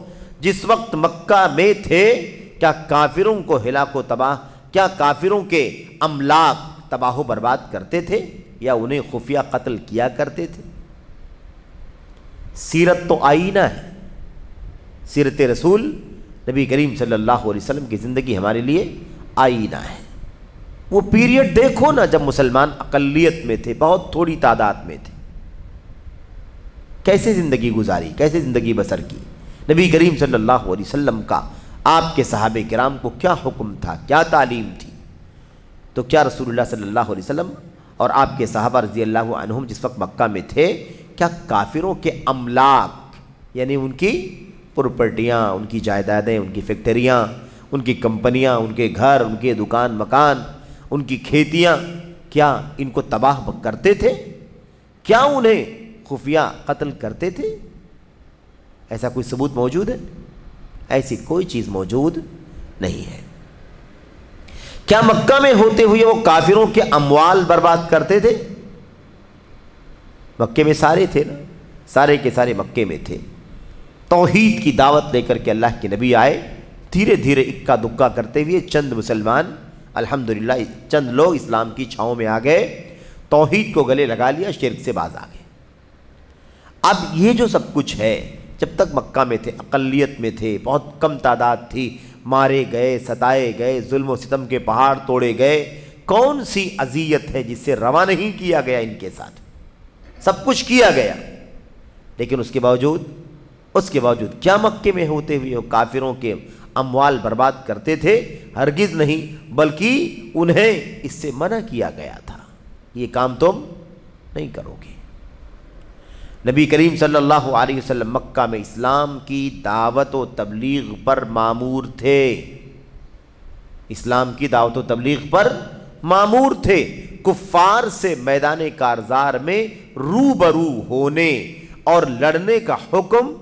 جس وقت مکہ میں تھے، کیا کافروں کو ہلاک و تباہ، کیا کافروں کے املاک تباہ و برباد کرتے تھے یا انہیں خفیہ قتل کیا کرتے تھے؟ سیرت تو آئینہ ہے، سیرت رسول نبی کریم صلی اللہ علیہ وسلم کی زندگی ہمارے لیے آئینہ ہے۔ وہ پیریڈ دیکھو نا جب مسلمان اقلیت میں تھے، بہت تھوڑی تعداد میں تھے، کیسے زندگی گزاری، کیسے زندگی بسر کی۔ نبی کریم صلی اللہ علیہ وسلم کا آپ کے صحابہ کرام کو کیا حکم تھا، کیا تعلیم تھی؟ تو کیا رسول اللہ صلی اللہ علیہ وسلم اور آپ کے صحابہ رضی اللہ عنہم جس وقت مکہ میں تھے، کیا کافروں کے املاک یعنی ان کی پراپرٹیاں، ان کی جائیدادیں، ان کی فیکٹریاں، ان کی کمپنیاں، ان کے گھر، ان کے دکان مکان، ان کی کھیتیاں، کیا ان کو تباہ کرتے تھے؟ کیا انہیں خفیہ قتل کرتے تھے؟ ایسا کوئی ثبوت موجود ہے؟ ایسی کوئی چیز موجود نہیں ہے۔ کیا مکہ میں ہوتے ہوئے وہ کافروں کے اموال برباد کرتے تھے؟ مکے میں سارے تھے نا، سارے کے سارے مکے میں تھے۔ توحید کی دعوت لے کر کے اللہ کے نبی آئے، دھیرے دھیرے اکا دکا کرتے ہوئے چند مسلمان الحمدللہ چند لوگ اسلام کی چھاؤں میں آ گئے، توحید کو گلے لگا لیا، شرک سے باز آ گئے۔ اب یہ جو سب کچھ ہے، جب تک مکہ میں تھے، اقلیت میں تھے، بہت کم تعداد تھی، مارے گئے، ستائے گئے، ظلم و ستم کے پہاڑ توڑے گئے، کون سی اذیت ہے جس سے روا نہیں کیا گیا ان کے ساتھ؟ سب کچھ کیا گیا، لیکن اس کے باوجود کیا مکے میں ہوتے ہوئے وہ کافروں کے اموال برباد کرتے تھے؟ ہرگز نہیں، بلکہ انہیں اس سے منع کیا گیا تھا، یہ کام تم نہیں کرو گے۔ نبی کریم صلی اللہ علیہ وسلم مکہ میں اسلام کی دعوت و تبلیغ پر مامور تھے، اسلام کی دعوت و تبلیغ پر مامور تھے۔ کفار سے میدان کارزار میں روبرو ہونے اور لڑنے کا حکم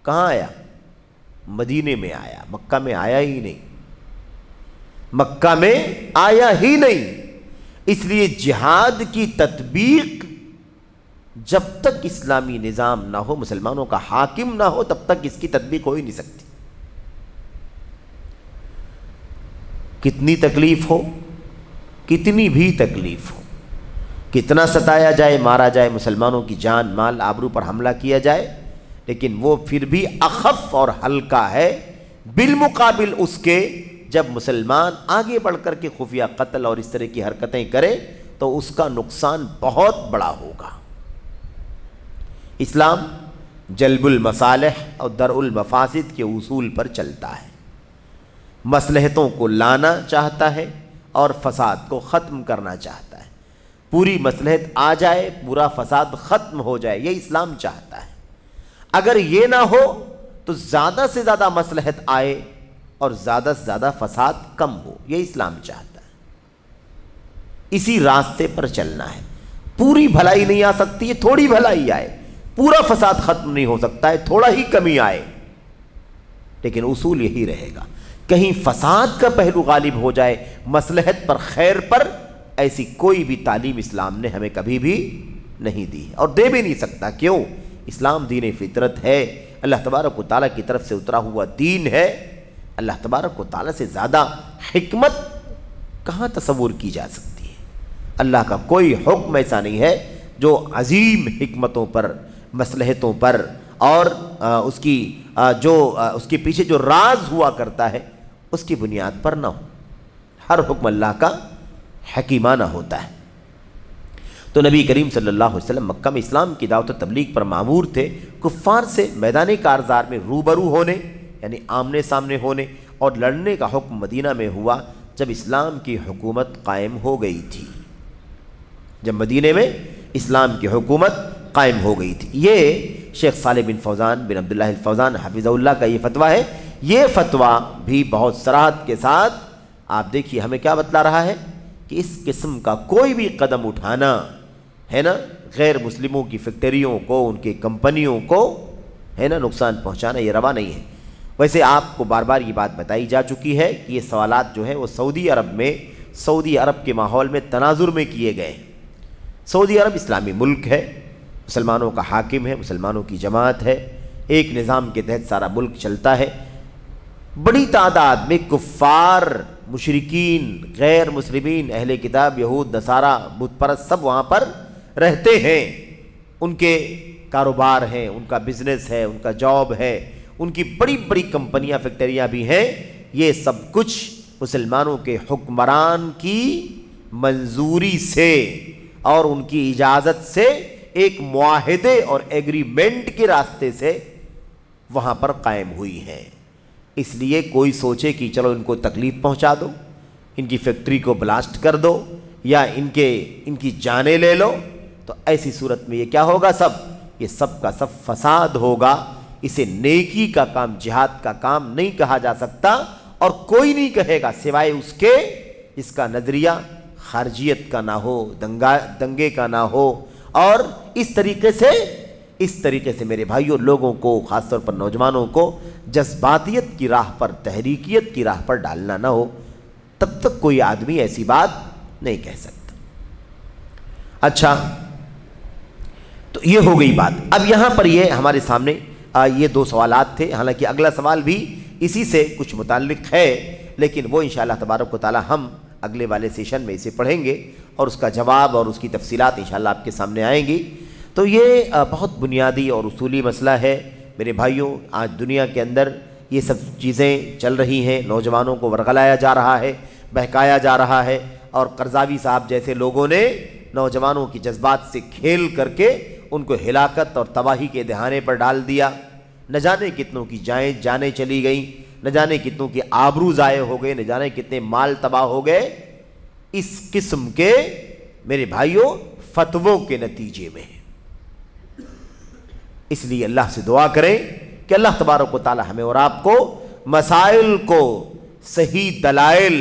کہاں آیا؟ مدینے میں آیا، مکہ میں آیا ہی نہیں، مکہ میں آیا ہی نہیں۔ اس لیے جہاد کی تطبیق جب تک اسلامی نظام نہ ہو، مسلمانوں کا حاکم نہ ہو، تب تک اس کی تطبیق ہو ہی نہیں سکتی۔ کتنی تکلیف ہو، کتنی بھی تکلیف ہو، کتنا ستایا جائے، مارا جائے، مسلمانوں کی جان مال آبرو پر حملہ کیا جائے، لیکن وہ پھر بھی اخف اور ہلکا ہے بالمقابل اس کے جب مسلمان آگے بڑھ کر کے خفیہ قتل اور اس طرح کی حرکتیں کرے تو اس کا نقصان بہت بڑا ہوگا۔ اسلام جلب المصالح اور درء المفاسد کے اصول پر چلتا ہے، مصلحتوں کو لانا چاہتا ہے اور فساد کو ختم کرنا چاہتا ہے۔ پوری مصلحت آ جائے، پورا فساد ختم ہو جائے، یہ اسلام چاہتا ہے۔ اگر یہ نہ ہو تو زیادہ سے زیادہ مصلحت آئے اور زیادہ سے زیادہ فساد کم ہو، یہ اسلام چاہتا ہے۔ اسی راستے پر چلنا ہے۔ پوری بھلائی نہیں آ سکتی ہے، تھوڑی بھلائی آئے، پورا فساد ختم نہیں ہو سکتا ہے، تھوڑا ہی کمی آئے، لیکن اصول یہی رہے گا۔ کہیں فساد کا پہلو غالب ہو جائے مصلحت پر، خیر پر، ایسی کوئی بھی تعلیم اسلام نے ہمیں کبھی بھی نہیں دی اور دے بھی نہیں سکتا۔ کیوں؟ اسلام دین فطرت ہے، اللہ تبارک و تعالیٰ کی طرف سے اترا ہوا دین ہے۔ اللہ تبارک و تعالیٰ سے زیادہ حکمت کہاں تصور کی جا سکتی ہے؟ اللہ کا کوئی حکم ایسا نہیں ہے جو عظیم حکمتوں پر، مصلحتوں پر اور اس کے پیچھے جو راز ہوا کرتا ہے اس کی بنیاد پر نہ ہو۔ ہر حکم اللہ کا حکیمانہ ہوتا ہے۔ تو نبی کریم صلی اللہ علیہ وسلم مکہ میں اسلام کی دعوت و تبلیغ پر مامور تھے، کفار سے میدان کارزار میں روبرو ہونے یعنی آمنے سامنے ہونے اور لڑنے کا حکم مدینہ میں ہوا جب اسلام کی حکومت قائم ہو گئی تھی، جب مدینے میں اسلام کی حکومت قائم ہو گئی تھی۔ یہ شیخ صالح بن فوزان بن عبداللہ الفوزان حفظہ اللہ کا یہ فتویٰ ہے۔ یہ فتویٰ بھی بہت صراحت کے ساتھ آپ دیکھیے ہمیں کیا بتلا رہا ہے کہ اس قسم کا کوئی بھی قدم اٹھانا ہے نا، غیر مسلموں کی فیکٹریوں کو، ان کی کمپنیوں کو ہے نا نقصان پہنچانا، یہ روا نہیں ہے۔ ویسے آپ کو بار بار یہ بات بتائی جا چکی ہے کہ یہ سوالات جو ہیں وہ سعودی عرب کے ماحول میں تناظر میں کیے گئے ہیں۔ سعودی عرب اسلامی ملک ہے، مسلمانوں کا حاکم ہے، مسلمانوں کی جماعت ہے، ایک نظام کے تحت سارا ملک چلتا ہے۔ بڑی تعداد میں کفار، مشرکین، غیر مسلمین، اہل کتاب، یہود، نصارہ، بت پرست سب وہاں پر رہتے ہیں، ان کے کاروبار ہیں، ان کا بزنس ہے، ان کا جاب ہے، ان کی بڑی بڑی کمپنیاں، فیکٹریاں بھی ہیں۔ یہ سب کچھ مسلمانوں کے حکمران کی منظوری سے اور ان کی اجازت سے ایک معاہدے اور ایگریمنٹ کے راستے سے وہاں پر قائم ہوئی ہیں۔ اس لیے کوئی سوچے کہ چلو ان کو تکلیف پہنچا دو، ان کی فیکٹری کو بلاسٹ کر دو یا ان کی جانیں لے لو، تو ایسی صورت میں یہ کیا ہوگا؟ یہ سب کا سب فساد ہوگا۔ اسے نیکی کا کام، جہاد کا کام نہیں کہا جا سکتا، اور کوئی نہیں کہے گا سوائے اس کے جس کا نظریہ خارجیت کا نہ ہو، دنگے کا نہ ہو، اور اس طریقے سے میرے بھائیوں لوگوں کو، خاص طور پر نوجوانوں کو جذباتیت کی راہ پر، تحریکیت کی راہ پر ڈالنا نہ ہو، تب تک کوئی آدمی ایسی بات نہیں کہہ سکتا۔ اچھا، تو یہ ہو گئی بات۔ اب یہاں پر یہ ہمارے سامنے یہ دو سوالات تھے، حالانکہ اگلا سوال بھی اسی سے کچھ متعلق ہے، لیکن وہ انشاءاللہ تبارک و تعالی ہم اگلے والے سیشن میں اسے پڑھیں گے اور اس کا جواب اور اس کی تفصیلات انشاءاللہ آپ کے سامنے آئیں گی۔ تو یہ بہت بنیادی اور اصولی مسئلہ ہے میرے بھائیوں۔ آج دنیا کے اندر یہ سب چیزیں چل رہی ہیں، نوجوانوں کو ورغلایا جا رہا ہے، بہکایا جا رہا ہے، اور قرضاوی صاحب جیسے لوگوں نے نوجوانوں کی جذبات سے کھیل کر کے ان کو ہلاکت اور تباہی کے دہانے پر ڈال دیا۔ نہ جانے کتنوں کی جانیں چلی گئیں، نہ جانے کتنوں کی آبرو ضائع ہو گئے، نہ جانے کتنے مال تباہ ہو گئے، اس قسم کے میرے بھائیوں فتووں کے نتیجے میں۔ اس لیے اللہ سے دعا کریں کہ اللہ تبارک و تعالی ہمیں اور آپ کو مسائل کو صحیح دلائل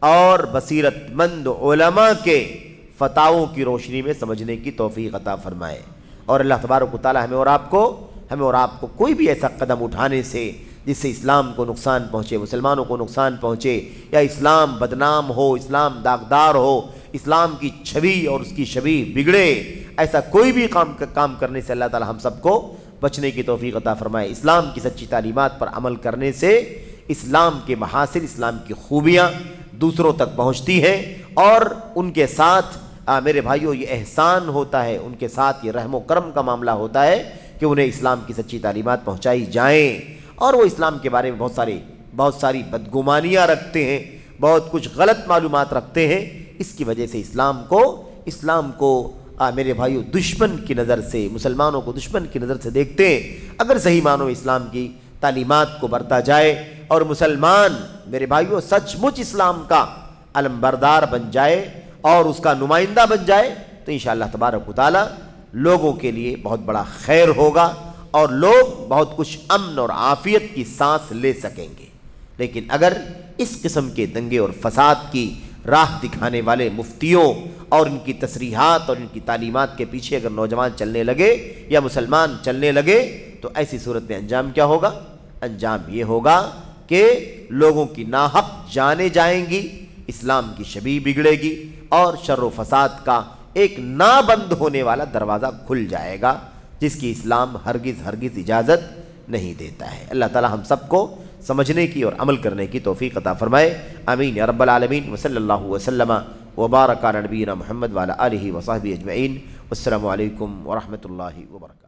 اور بصیرت مند علماء کے فتاووں کی روشنی میں سمجھنے کی توفیق عطا فرمائے، اور اللہ تبارک و تعالی ہمیں اور آپ کو کوئی بھی ایسا قدم اٹھانے سے جس سے اسلام کو نقصان پہنچے، مسلمانوں کو نقصان پہنچے، یا اسلام بدنام ہو، اسلام داغدار ہو، اسلام کی چھوی اور اس کی شبیہ بگڑے، ایسا کوئی بھی کام کرنے سے اللہ تعالی ہم سب کو بچنے کی توفیق عطا فرمائے۔ اسلام کی سچی تعلیمات پر عمل کرنے سے اسلام کے محاسن، اسلام کی خوبیاں دوسروں تک پہنچتی ہیں، اور ان کے ساتھ میرے بھائیوں یہ احسان ہوتا ہے، ان کے ساتھ یہ رحم و کرم کا معاملہ ہوتا ہے کہ انہیں اسلام کی سچی تعلیمات پہنچائی جائیں، اور وہ اسلام کے بارے میں بہت ساری بدگمانیاں رکھتے ہیں، بہت کچھ غلط معلومات رکھتے ہیں۔ اس کی وجہ سے اسلام کو میرے بھائیوں دشمن کی نظر سے، مسلمانوں کو دشمن کی نظر سے دیکھتے ہیں۔ اگر صحیح معنوں اسلام کی تعلیمات کو برتا جائے اور مسلمان میرے بھائیوں سچ مچ اسلام کا علمبردار بن جائے اور اس کا نمائندہ بن جائے، تو انشاءاللہ تبارک و تعالی لوگوں کے لیے بہت بڑا خیر ہوگا، اور لوگ بہت کچھ امن اور عافیت کی سانس لے سکیں گے۔ لیکن اگر اس قسم کے دنگے اور فساد کی راہ دکھانے والے مفتیوں اور ان کی تصریحات اور ان کی تعلیمات کے پیچھے اگر نوجوان چلنے لگے یا مسلمان چلنے لگے، تو ایسی صورت میں انجام کیا ہوگا؟ انجام یہ ہوگا کہ لوگوں کی ناحق جانیں جائیں گی، اسلام کی شبیہ بگڑے گی، اور شر و فساد کا ایک نا بند ہونے والا دروازہ کھل جائے گا، جس کی اسلام ہرگز اجازت نہیں دیتا ہے۔ اللہ تعالی ہم سب کو سمجھنے کی اور عمل کرنے کی توفیق عطا فرمائے، آمین یا رب العالمین۔ وصلی اللہ وسلم وبارک علی نبینا محمد وعلی آلہ وصحبہ اجمعین۔ والسلام علیکم ورحمۃ اللہ وبرکاتہ۔